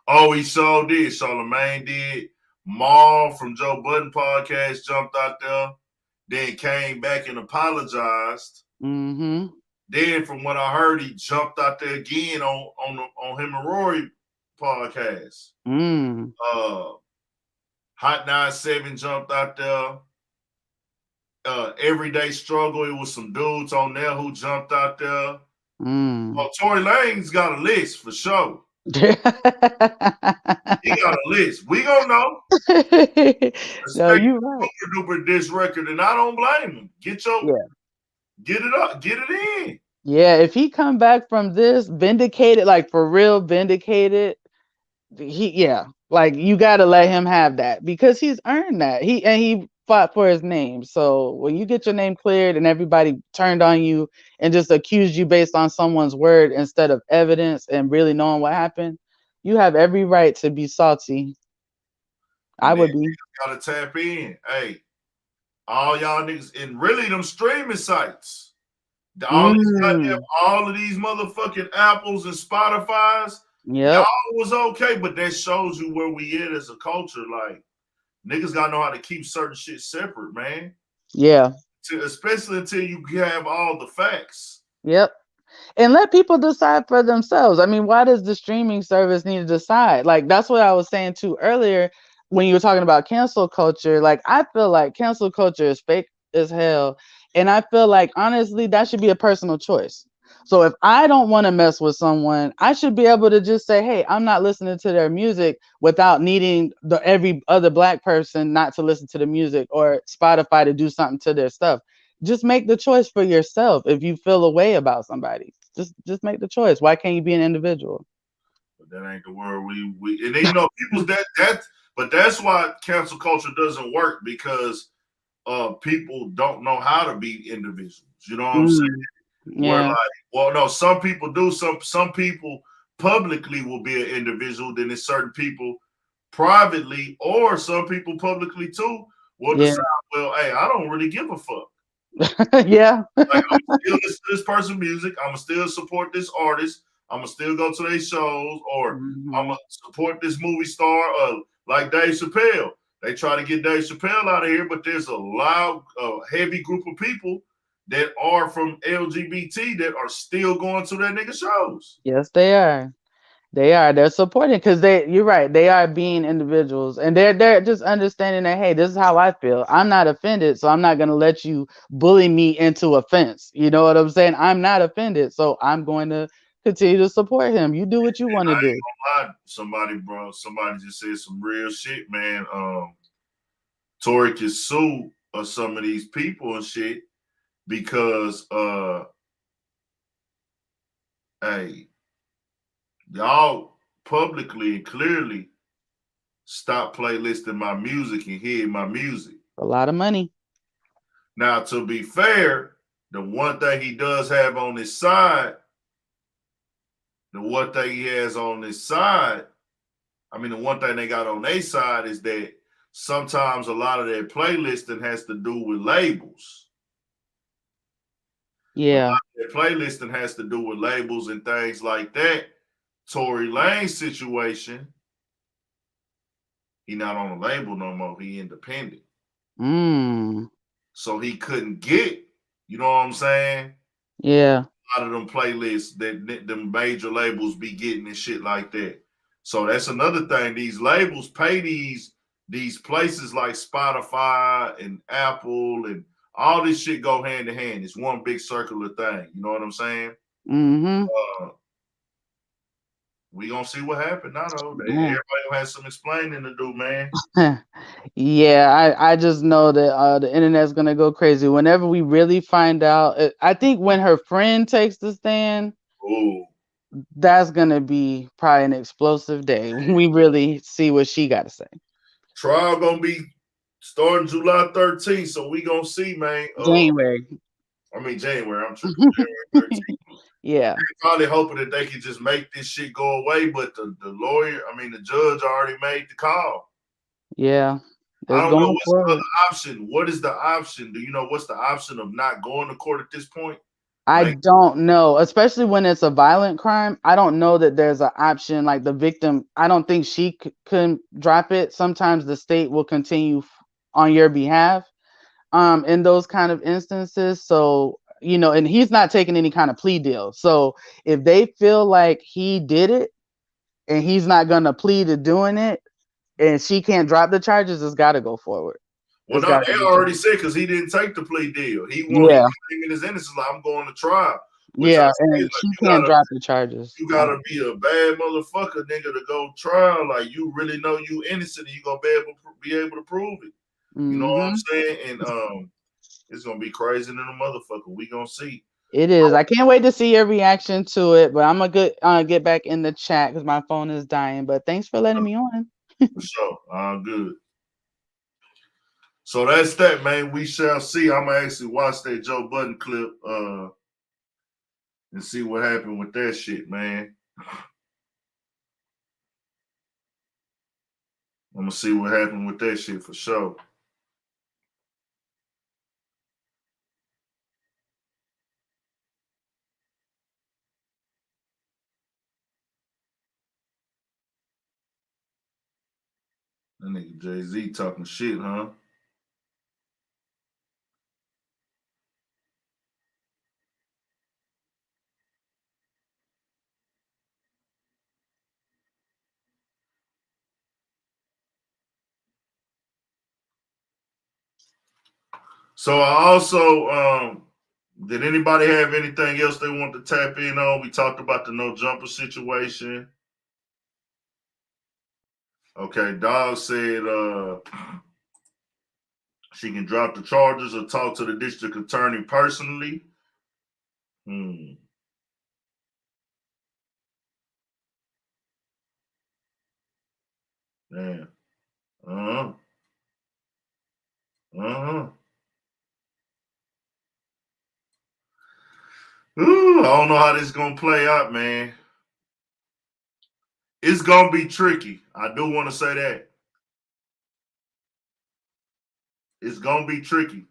Oh, he sure did. Charlamagne did. Maul from Joe Budden podcast jumped out there. Then came back and apologized. Then, from what I heard, he jumped out there again on him and Rory podcast. Hot 97 jumped out there. Everyday Struggle, it was some dudes on there who jumped out there. Oh, Tory Lanez got a list for sure. He got a list. We gonna know. No, you right. Super this record, and I don't blame him. Get it up, get it in. Yeah, if he come back from this vindicated, like for real vindicated, like you gotta let him have that, because he's earned that. He fought for his name. So when you get your name cleared and everybody turned on you and just accused you based on someone's word instead of evidence and really knowing what happened, you have every right to be salty. I would be. Gotta tap in. Hey, all y'all niggas, and really them streaming sites. All of these motherfucking Apples and Spotifys. Yeah, y'all was okay, but that shows you where we at as a culture. Like, niggas gotta know how to keep certain shit separate, man. Yeah. Especially until you have all the facts. Yep. And let people decide for themselves. I mean, why does the streaming service need to decide? Like, that's what I was saying too earlier when you were talking about cancel culture. Like, I feel like cancel culture is fake as hell. And I feel like, honestly, that should be a personal choice. So if I don't want to mess with someone, I should be able to just say, hey, I'm not listening to their music, without needing every other Black person not to listen to the music, or Spotify to do something to their stuff. Just make the choice for yourself. If you feel a way about somebody, just make the choice. Why can't you be an individual? But that ain't the word we and then, people But that's why cancel culture doesn't work, because people don't know how to be individuals. You know what I'm saying? Where like, well, no, some people do. Some people publicly will be an individual. Then there's certain people privately, or some people publicly too, will decide, well, hey, I don't really give a fuck. Yeah. Like, I'm still listen to this person's music. I'm gonna still support this artist. I'm gonna still go to their shows, or I'm gonna support this movie star. Like Dave Chappelle. They try to get Dave Chappelle out of here, but there's a loud, heavy group of people that are from LGBT that are still going to that nigga shows. Yes, they are. They are. They're supporting, because you're right. They are being individuals, and they're just understanding that, hey, this is how I feel. I'm not offended, so I'm not gonna let you bully me into offense. You know what I'm saying? I'm not offended, so I'm going to continue to support him. You do what you want to do. Somebody just said some real shit, man. Tory can sue some of these people and shit because hey, y'all publicly and clearly stop playlisting my music and hearing my music. A lot of money. Now, to be fair, the one thing he does have on his side, the one thing they got on their side is that sometimes a lot of their playlisting has to do with labels. Yeah. Their playlisting has to do with labels and things like that. Tory Lanez's situation, he not on a label no more. He independent. So he couldn't get, you know what I'm saying? Yeah. A lot of them playlists that them major labels be getting and shit like that. So that's another thing. These labels pay these places like Spotify and Apple, and all this shit go hand in hand. It's one big circular thing. You know what I'm saying? We gonna see what happened now, though. Everybody has some explaining to do, man. Yeah, I just know that the internet's gonna go crazy whenever we really find out. I think when her friend takes the stand, that's gonna be probably an explosive day when we really see what she got to say. Trial gonna be starting July 13th, so we gonna see, man. January. January. I'm tripping. January 13th. Yeah. They're probably hoping that they can just make this shit go away, but the judge already made the call. Yeah. I don't know what's the other option. What is the option? Do you know what's the option of not going to court at this point? I don't know, especially when it's a violent crime. I don't know that there's an option. Like the victim, I don't think she could drop it. Sometimes the state will continue on your behalf in those kind of instances. So, and he's not taking any kind of plea deal. So if they feel like he did it and he's not going to plead to doing it and she can't drop the charges, it's got to go forward. Well, no, they already said, because he didn't take the plea deal. He wanted to his innocence. Like, I'm going to trial. And she can't drop the charges. You gotta be a bad motherfucker, nigga, to go trial. Like, you really know you innocent, and you gonna be able to prove it. You know what I'm saying? And it's gonna be crazy than a motherfucker. We gonna see. It is. I can't wait to see your reaction to it. But I'm gonna get back in the chat because my phone is dying. But thanks for letting me on. For sure. Good. So that's that, man. We shall see. I'm gonna actually watch that Joe Budden clip and see what happened with that shit, man. I'm gonna see what happened with that shit for sure. That nigga Jay-Z talking shit, huh? So I also, did anybody have anything else they want to tap in on? We talked about the no jumper situation. Okay, Dog said she can drop the charges or talk to the district attorney personally. Damn. Uh-huh. Uh-huh. Ooh, I don't know how this is gonna play out, man. It's gonna be tricky. I do want to say that. It's gonna be tricky.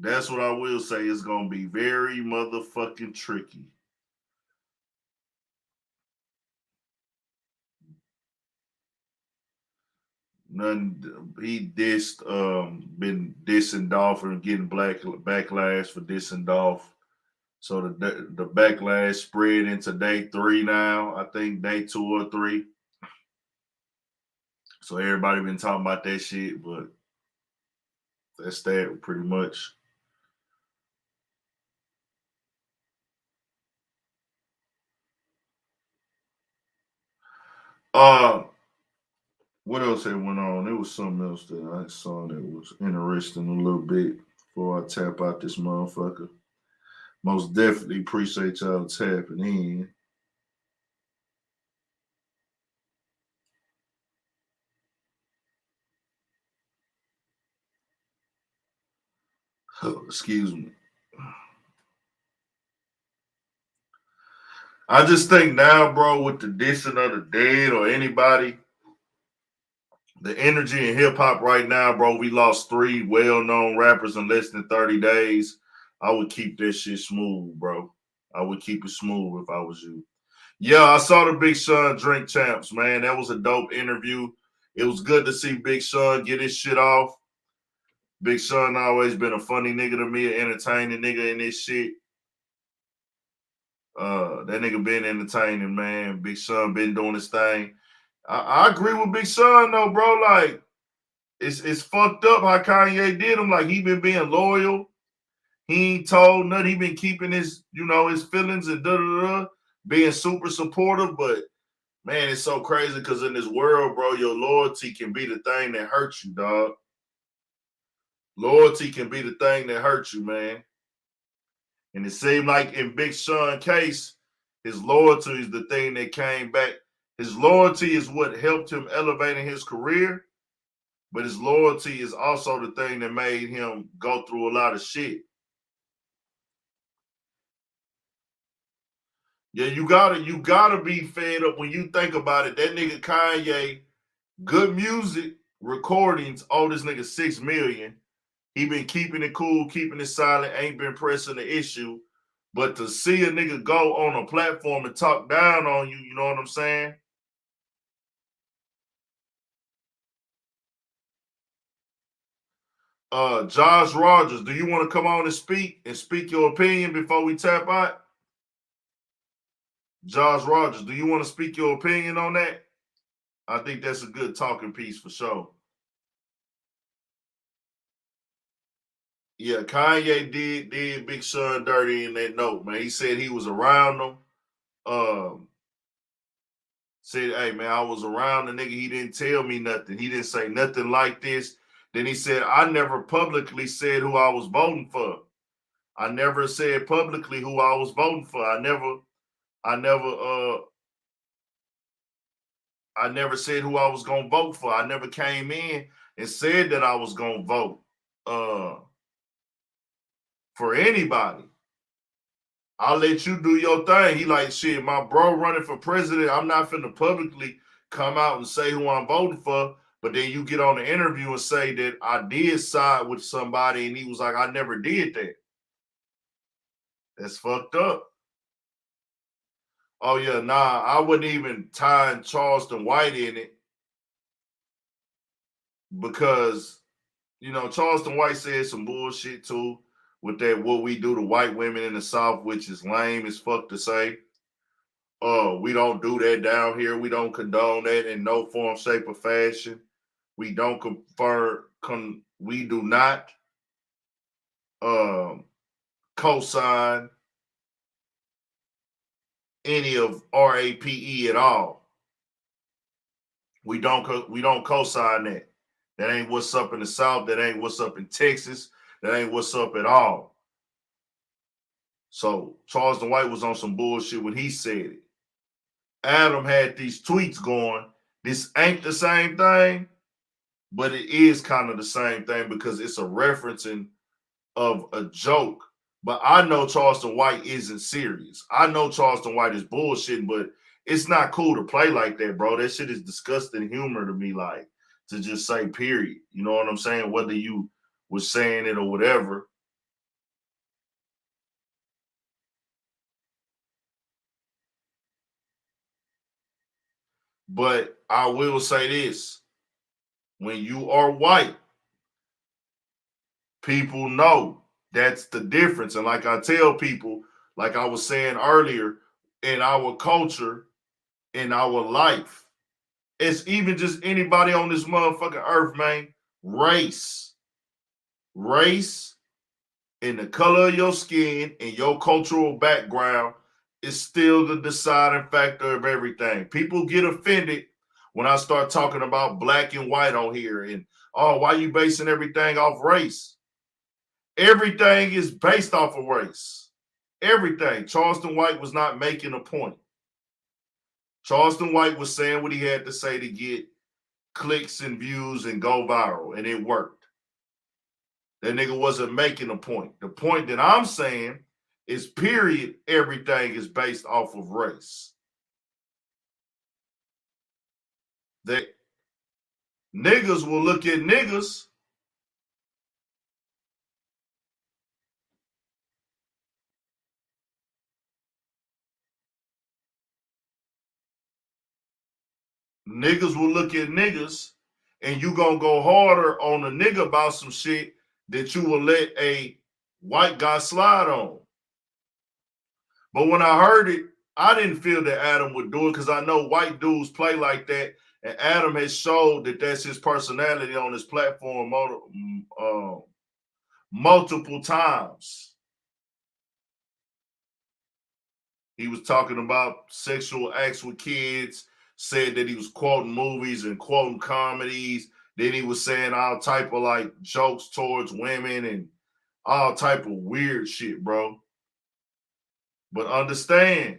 That's what I will say. It's gonna be very motherfucking tricky. None. He dissed. Been dissing Dolph and getting backlash for dissing Dolph. So the backlash spread into day 3 now. I think day 2 or 3. So everybody been talking about that shit, but that's that pretty much. What else had went on? There was something else that I saw that was interesting a little bit before I tap out this motherfucker. Most definitely appreciate y'all tapping in. Oh, excuse me. I just think now, bro, with the dissing of the dead or anybody, the energy in hip hop right now, bro, we lost 3 well-known rappers in less than 30 days. I would keep that shit smooth, bro. I would keep it smooth if I was you. Yeah, I saw the Big Sean Drink Champs, man. That was a dope interview. It was good to see Big Sean get his shit off. Big Sean always been a funny nigga to me, an entertaining nigga in this shit. That nigga been entertaining, man. Big Sean been doing his thing. I agree with Big Sean though, bro. Like, it's fucked up how Kanye did him. Like, he been being loyal. He ain't told nothing. He been keeping his, his feelings and being super supportive. But man, it's so crazy because in this world, bro, your loyalty can be the thing that hurts you, dog. Loyalty can be the thing that hurts you, man. And it seemed like in Big Sean's case, his loyalty is the thing that came back. His loyalty is what helped him elevate in his career, but his loyalty is also the thing that made him go through a lot of shit. Yeah, you gotta be fed up when you think about it. That nigga Kanye, good music, recordings, oh, this nigga 6 million. He been keeping it cool, keeping it silent, ain't been pressing the issue. But to see a nigga go on a platform and talk down on you, you know what I'm saying? Josh Rogers, do you want to come on and speak your opinion before we tap out? Josh Rogers, do you want to speak your opinion on that? I think that's a good talking piece for sure. Yeah, Kanye did Big Sean dirty in that note, man. He said he was around him. Said, hey, man, I was around the nigga. He didn't tell me nothing. He didn't say nothing like this. Then he said, I never publicly said who I was voting for. I never said publicly who I was voting for. I never said who I was going to vote for. I never came in and said that I was going to vote for anybody. I'll let you do your thing. He like, shit, my bro running for president. I'm not finna publicly come out and say who I'm voting for. But then you get on the interview and say that I did side with somebody. And he was like, I never did that. That's fucked up. Oh, yeah, nah, I wouldn't even tie Charleston White in it. Because, Charleston White said some bullshit too. With that, what we do to white women in the South, which is lame as fuck to say. We don't do that down here. We don't condone that in no form, shape, or fashion. We don't we do not co-sign any of RAPE at all. We don't co-sign that. That ain't what's up in the South. That ain't what's up in Texas. That ain't what's up at all. So Charleston White was on some bullshit when he said it. Adam had these tweets going, this ain't the same thing, but it is kind of the same thing because it's a referencing of a joke. But I know Charleston White isn't serious. I know Charleston White is bullshitting, but it's not cool to play like that, bro. That shit is disgusting humor to me, like, to just say period. You know what I'm saying? Whether you was saying it or whatever. But I will say this. When you are white, people know that's the difference. And like I tell people, like I was saying earlier, in our culture, in our life, it's even just anybody on this motherfucking earth, man. Race and the color of your skin and your cultural background is still the deciding factor of everything. People get offended when I start talking about black and white on here and, oh, why you basing everything off race? Everything is based off of race. Everything. Charleston White was not making a point. Charleston White was saying what he had to say to get clicks and views and go viral, and it worked. That nigga wasn't making a point. The point that I'm saying is, period, everything is based off of race. That niggas will look at niggas and you gonna go harder on a nigga about some shit that you will let a white guy slide on. But when I heard it, I didn't feel that Adam would do it because I know white dudes play like that, and Adam has showed that that's his personality on his platform multiple times. He was talking about sexual acts with kids, said that he was quoting movies and quoting comedies. Then he was saying all type of like jokes towards women and all type of weird shit, bro. But understand,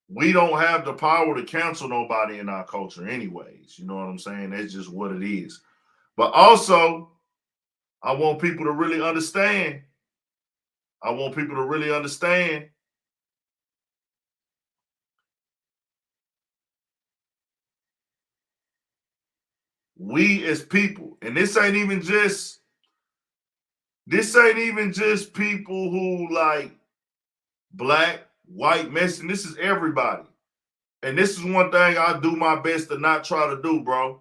we don't have the power to cancel nobody in our culture anyways. You know what I'm saying? That's just what it is. But also, I want people to really understand. We as people, and this ain't even just people who like black, white, Mexican. This is everybody. And this is one thing I do my best to not try to do, bro.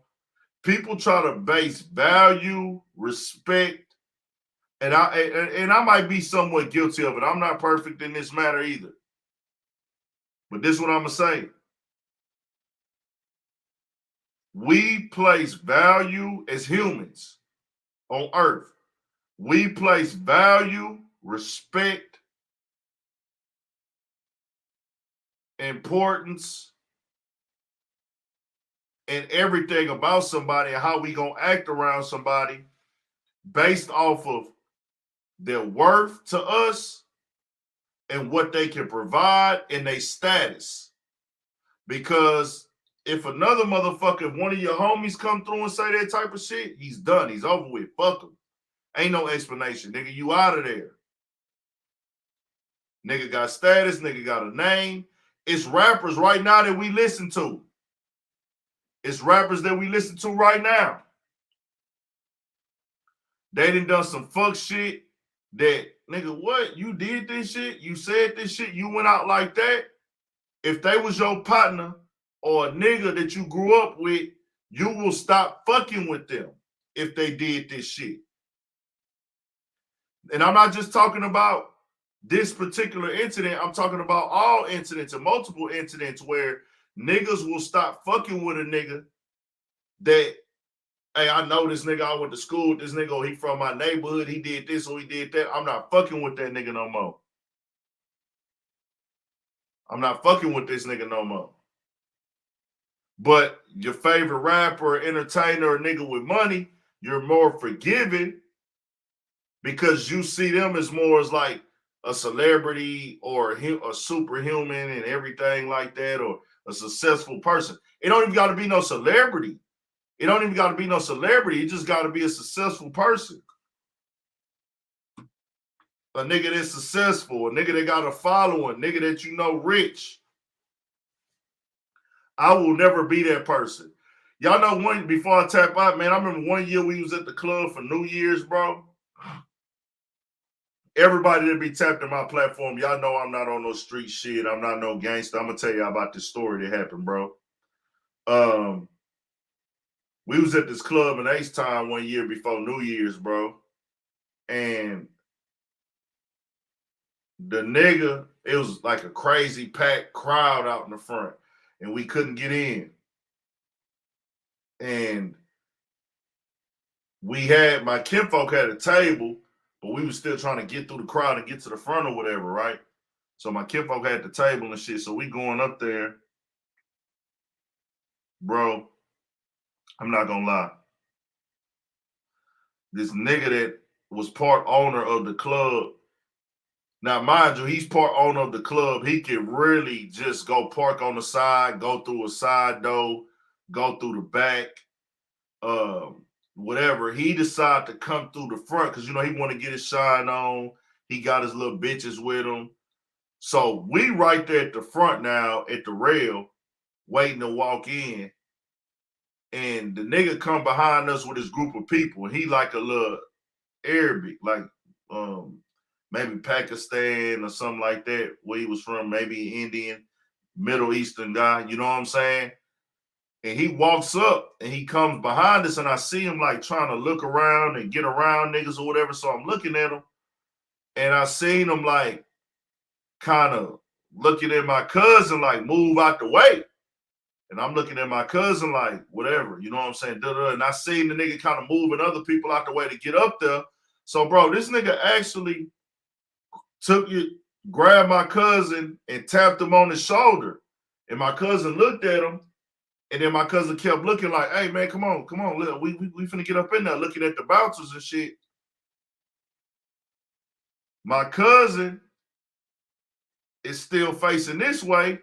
People try to base value, respect, and I might be somewhat guilty of it. I'm not perfect in this matter either. But this is what I'm gonna say. We place value as humans on earth. We place value, respect, importance, and everything about somebody and how we gonna act around somebody based off of their worth to us and what they can provide and their status. Because if another motherfucker, one of your homies come through and say that type of shit, he's done. He's over with. Fuck him. Ain't no explanation. Nigga, you out of there. Nigga got status. Nigga got a name. It's rappers right now that we listen to. It's rappers that we listen to right now. They done some fuck shit that, nigga, what? You did this shit? You said this shit? You went out like that? If they was your partner or a nigga that you grew up with, you will stop fucking with them if they did this shit. And I'm not just talking about this particular incident. I'm talking about all incidents and multiple incidents where niggas will stop fucking with a nigga that, hey, I know this nigga, I went to school with this nigga, or he from my neighborhood, he did this or he did that. I'm not fucking with that nigga no more. I'm not fucking with this nigga no more. But your favorite rapper, entertainer, or nigga with money, you're more forgiving because you see them as more as like a celebrity or a superhuman and everything like that, or a successful person. It don't even got to be no celebrity. It don't even got to be no celebrity. It just got to be a successful person. A nigga that's successful, a nigga that got a following, nigga that you know rich. I will never be that person. Y'all know before I tap out, man, I remember one year we was at the club for New Year's, bro. Everybody that be tapped in my platform, y'all know I'm not on no street shit. I'm not no gangster. I'm gonna tell y'all about this story that happened, bro. We was at this club in H-Town one year before New Year's, bro. And the nigga, it was like a crazy packed crowd out in the front, and we couldn't get in. And my kinfolk had a table, but we was still trying to get through the crowd and get to the front or whatever, right? So my kinfolk had the table and shit. So we going up there, bro. I'm not gonna lie. This nigga that was part owner of the club. Now, mind you, he's part owner of the club. He can really just go park on the side, go through a side door, go through the back, whatever. He decided to come through the front because, you know, he want to get his shine on. He got his little bitches with him. So we right there at the front now at the rail waiting to walk in. And the nigga come behind us with his group of people. And he like a little Arabic, like maybe Pakistan or something like that, where he was from, maybe Indian, Middle Eastern guy, you know what I'm saying? And he walks up and he comes behind us, and I see him like trying to look around and get around niggas or whatever. So I'm looking at him, and I seen him like kind of looking at my cousin, like move out the way. And I'm looking at my cousin like whatever, you know what I'm saying? And I seen the nigga kind of moving other people out the way to get up there. So, bro, this nigga actually grabbed my cousin and tapped him on his shoulder. And my cousin looked at him, and then my cousin kept looking like, hey, man, come on. Look, we finna get up in there, looking at the bouncers and shit. My cousin is still facing this way.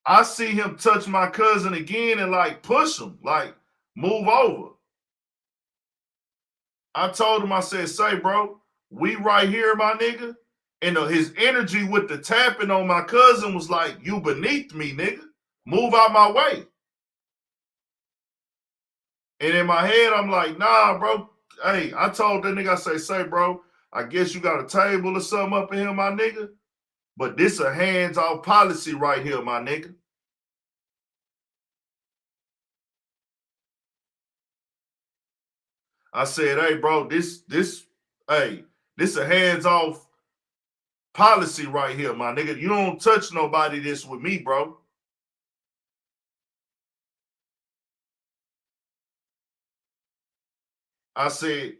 I see him touch my cousin again and like push him, like move over. I told him, I said, say, bro, we right here, my nigga. And his energy with the tapping on my cousin was like, you beneath me, nigga. Move out my way. And in my head, I'm like, nah, bro. Hey, I told that nigga, I say, bro, I guess you got a table or something up in here, my nigga. But this a hands-off policy right here, my nigga. I said, hey, bro, this a hands-off policy right here, my nigga. You don't touch nobody this with me, bro. I said,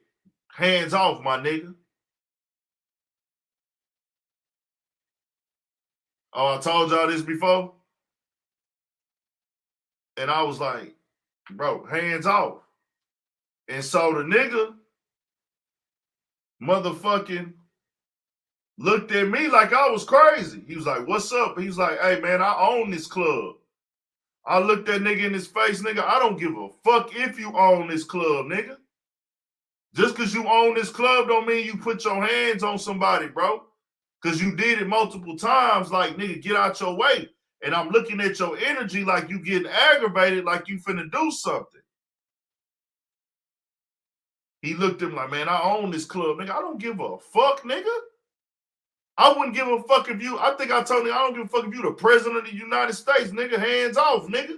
hands off, my nigga. Oh, I told y'all this before. And I was like, bro, hands off. And so the nigga motherfucking looked at me like I was crazy. He was like, what's up? He was like, hey, man, I own this club. I looked that nigga in his face, nigga. I don't give a fuck if you own this club, nigga. Just because you own this club don't mean you put your hands on somebody, bro. Because you did it multiple times, like, nigga, get out your way. And I'm looking at your energy like you getting aggravated, like you finna do something. He looked at him like, man, I own this club, nigga. I don't give a fuck, nigga. I wouldn't give a fuck if you, I think I told you, I don't give a fuck if you the president of the United States, nigga. Hands off, nigga.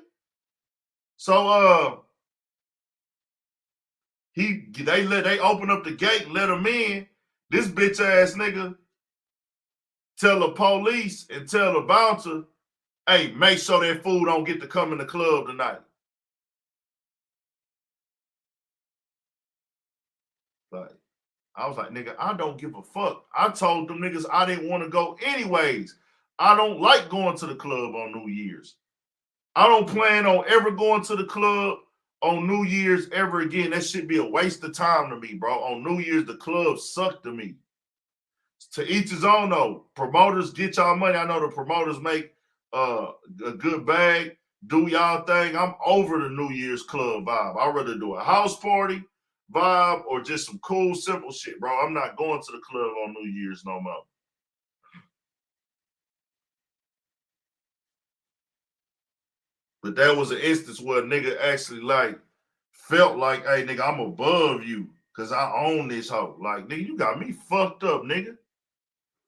So, they open up the gate and let him in. This bitch ass nigga tell the police and tell the bouncer, hey, make sure that fool don't get to come in the club tonight. Like, I was like, nigga, I don't give a fuck. I told them niggas I didn't want to go anyways. I don't like going to the club on New Year's. I don't plan on ever going to the club on New Year's ever again. That should be a waste of time to me, bro. On New Year's, the club sucked to me. To each his own, though. Promoters, get y'all money. I know the promoters make a good bag. Do y'all thing. I'm over the New Year's club vibe. I'd rather do a house party vibe or just some cool, simple shit, bro. I'm not going to the club on New Year's no more. But that was an instance where a nigga actually like felt like, hey, nigga, I'm above you because I own this hoe. Like, nigga, you got me fucked up, nigga.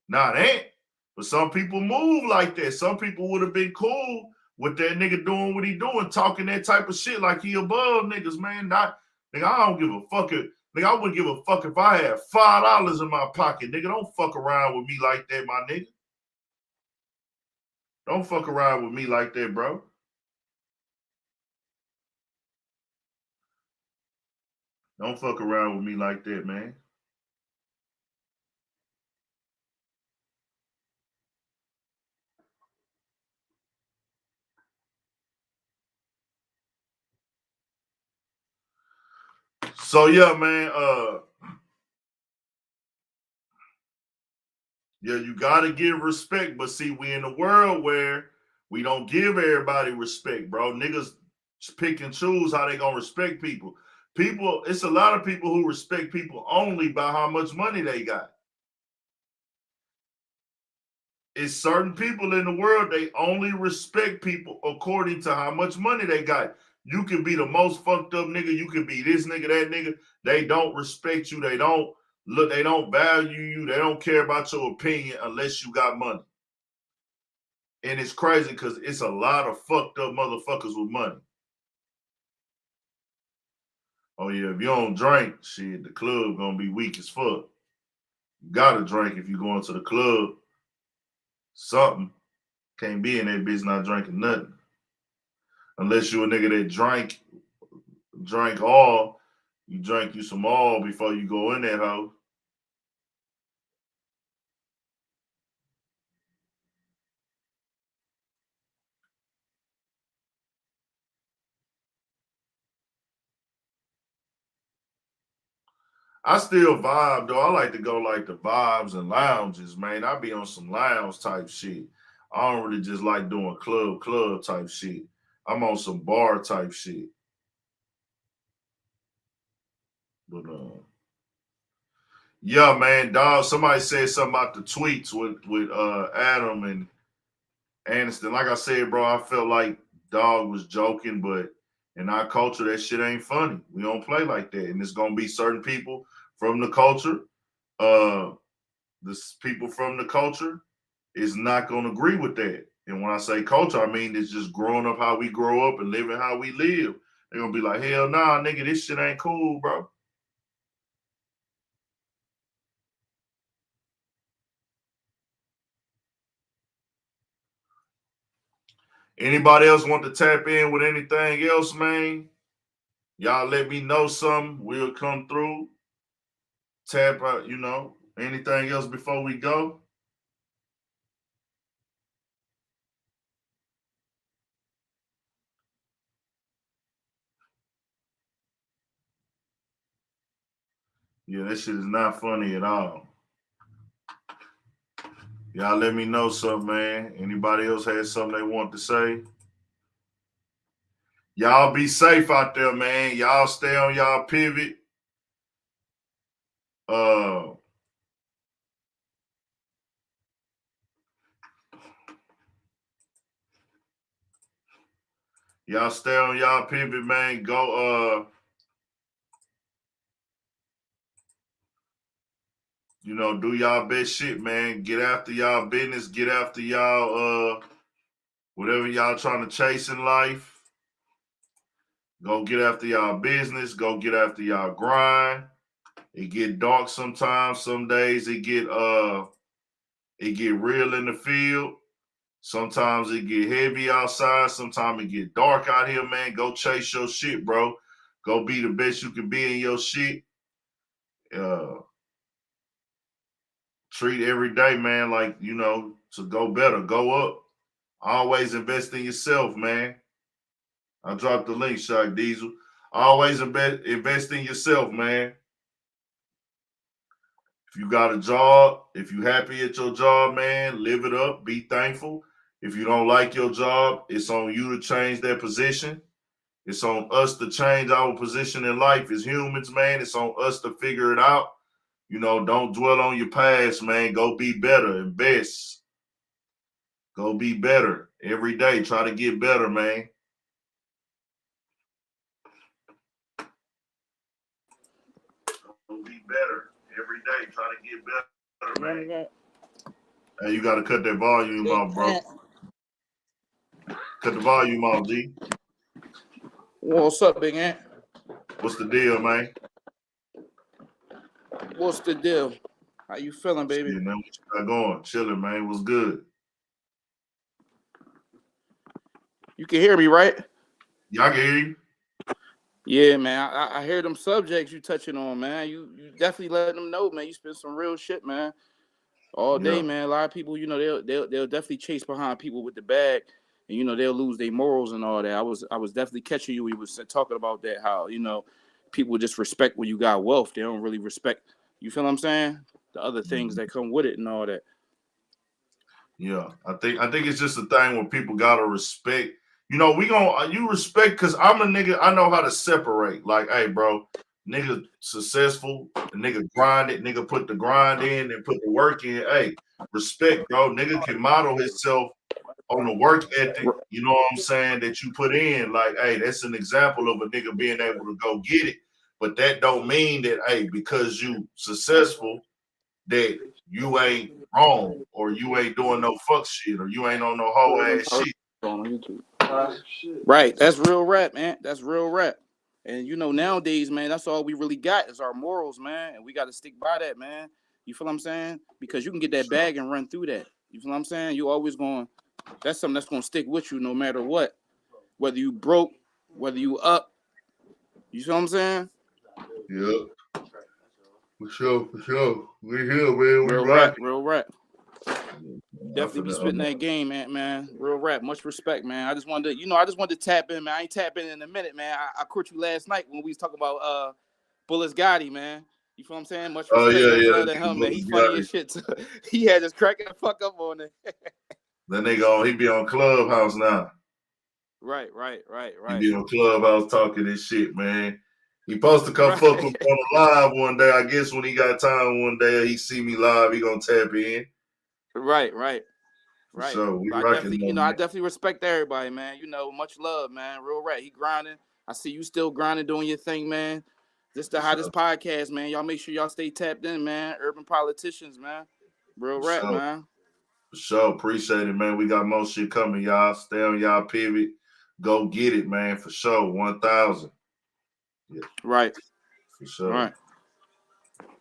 Nah, that. But some people move like that. Some people would have been cool with that nigga doing what he doing, talking that type of shit like he above niggas, man. Not, nigga, I don't give a fuck. Nigga, I wouldn't give a fuck if I had $5 in my pocket. Nigga, don't fuck around with me like that, my nigga. Don't fuck around with me like that, bro. Don't fuck around with me like that, man. So yeah, man, yeah, you gotta give respect, but see, we in a world where we don't give everybody respect, bro. Niggas pick and choose how they gonna respect people. People, it's a lot of people who respect people only by how much money they got. It's certain people in the world, they only respect people according to how much money they got. You can be the most fucked up nigga. You can be this nigga, that nigga. They don't respect you. They don't look. They don't value you. They don't care about your opinion unless you got money. And it's crazy because it's a lot of fucked up motherfuckers with money. Oh yeah, if you don't drink, shit, the club gonna be weak as fuck. You gotta drink if you going to the club. Something. Can't be in that bitch not drinking nothing. Unless you a nigga that drank all, you drink you some all before you go in that hoe. I still vibe though. I like to go like the vibes and lounges, man. I be on some lounge type shit. I don't really just like doing club type shit. I'm on some bar type shit. But yeah, man, dog. Somebody said something about the tweets with Adam and Aniston. Like I said, bro, I felt like dog was joking, but in our culture, that shit ain't funny. We don't play like that, and it's gonna be certain people from the culture. This people from the culture is not gonna agree with that. And when I say culture, I mean it's just growing up how we grow up and living how we live. They're gonna be like, hell nah, nigga, this shit ain't cool, bro. Anybody else want to tap in with anything else, man? Y'all let me know something. We'll come through. Tap out, anything else before we go? Yeah, that shit is not funny at all. Y'all let me know something, man. Anybody else has something they want to say? Y'all be safe out there, man. Y'all stay on y'all pivot. Y'all stay on y'all pivot, man. Go, do y'all best shit, man. Get after y'all business. Get after y'all, whatever y'all trying to chase in life. Go get after y'all business. Go get after y'all grind. It get dark sometimes. Some days it get real in the field. Sometimes it get heavy outside. Sometimes it get dark out here, man. Go chase your shit, bro. Go be the best you can be in your shit. Treat every day, man, like, to go better, go up. Always invest in yourself, man. I dropped the link, Shock Diesel. Always invest in yourself, man. If you got a job, if you happy at your job, man, live it up, be thankful. If you don't like your job, it's on you to change that position. It's on us to change our position in life as humans, man. It's on us to figure it out. You know, don't dwell on your past, man. Go be better, invest. Go be better every day. Try to get better, man. Go be better every day. Try to get better, man. Hey, you got to cut that volume off, bro. Cut the volume off, G. What's up, Big Ant? What's the deal, man? What's the deal? How you feeling, baby? Man, what you got going? Chilling, man. What's good? You can hear me, right? Yeah, I can hear you. Yeah, man. I hear them subjects you touching on, man. You definitely letting them know, man. You spend some real shit, man. All day, man. A lot of people, you know, they'll definitely chase behind people with the bag, and you know they'll lose their morals and all that. I was definitely catching you. We was talking about that, how you know people just respect when you got wealth. They don't really respect. You feel what I'm saying? The other things that come with it and all that. Yeah, I think it's just a thing where people gotta respect. You know, you respect because I'm a nigga. I know how to separate. Like, hey, bro, nigga successful, the nigga grind it, nigga put the grind in and put the work in. Hey, respect, bro. Nigga can model himself on the work ethic. You know what I'm saying, that you put in. Like, hey, that's an example of a nigga being able to go get it. But that don't mean that, hey, because you successful, that you ain't wrong or you ain't doing no fuck shit or you ain't on no whole ass shit. On YouTube. Right, that's real rap, man. That's real rap. And you know, nowadays, man, that's all we really got is our morals, man. And we got to stick by that, man. You feel what I'm saying? Because you can get that bag and run through that. You feel what I'm saying? You always going. That's something that's gonna stick with you no matter what. Whether you broke, whether you up. You feel what I'm saying? Yep. For sure. We here, man. We real rap, real rap. Definitely be spitting that game, man. Real rap. Much respect, man. I just wanted to tap in, man. I ain't tapping in a minute, man. I caught you last night when we was talking about Bullets Gotti, man. You feel what I'm saying? Much respect, love to him, man. He's funny as shit too. He had just cracking the fuck up on it. That nigga he be on Clubhouse now. Right. He be on Clubhouse talking this shit, man. He supposed to come fuck with me on the live one day. I guess when he got time one day, he see me live, he gonna tap in. Right. So we I rocking. I definitely respect everybody, man. You know, much love, man. Real rap. He grinding. I see you still grinding, doing your thing, man. This the hottest podcast, man. Y'all make sure y'all stay tapped in, man. Urban politicians, man. Real rap, man. For sure. Appreciate it, man. We got more shit coming, y'all. Stay on y'all pivot. Go get it, man. For sure. 1,000. Yeah. Right. For sure. Right.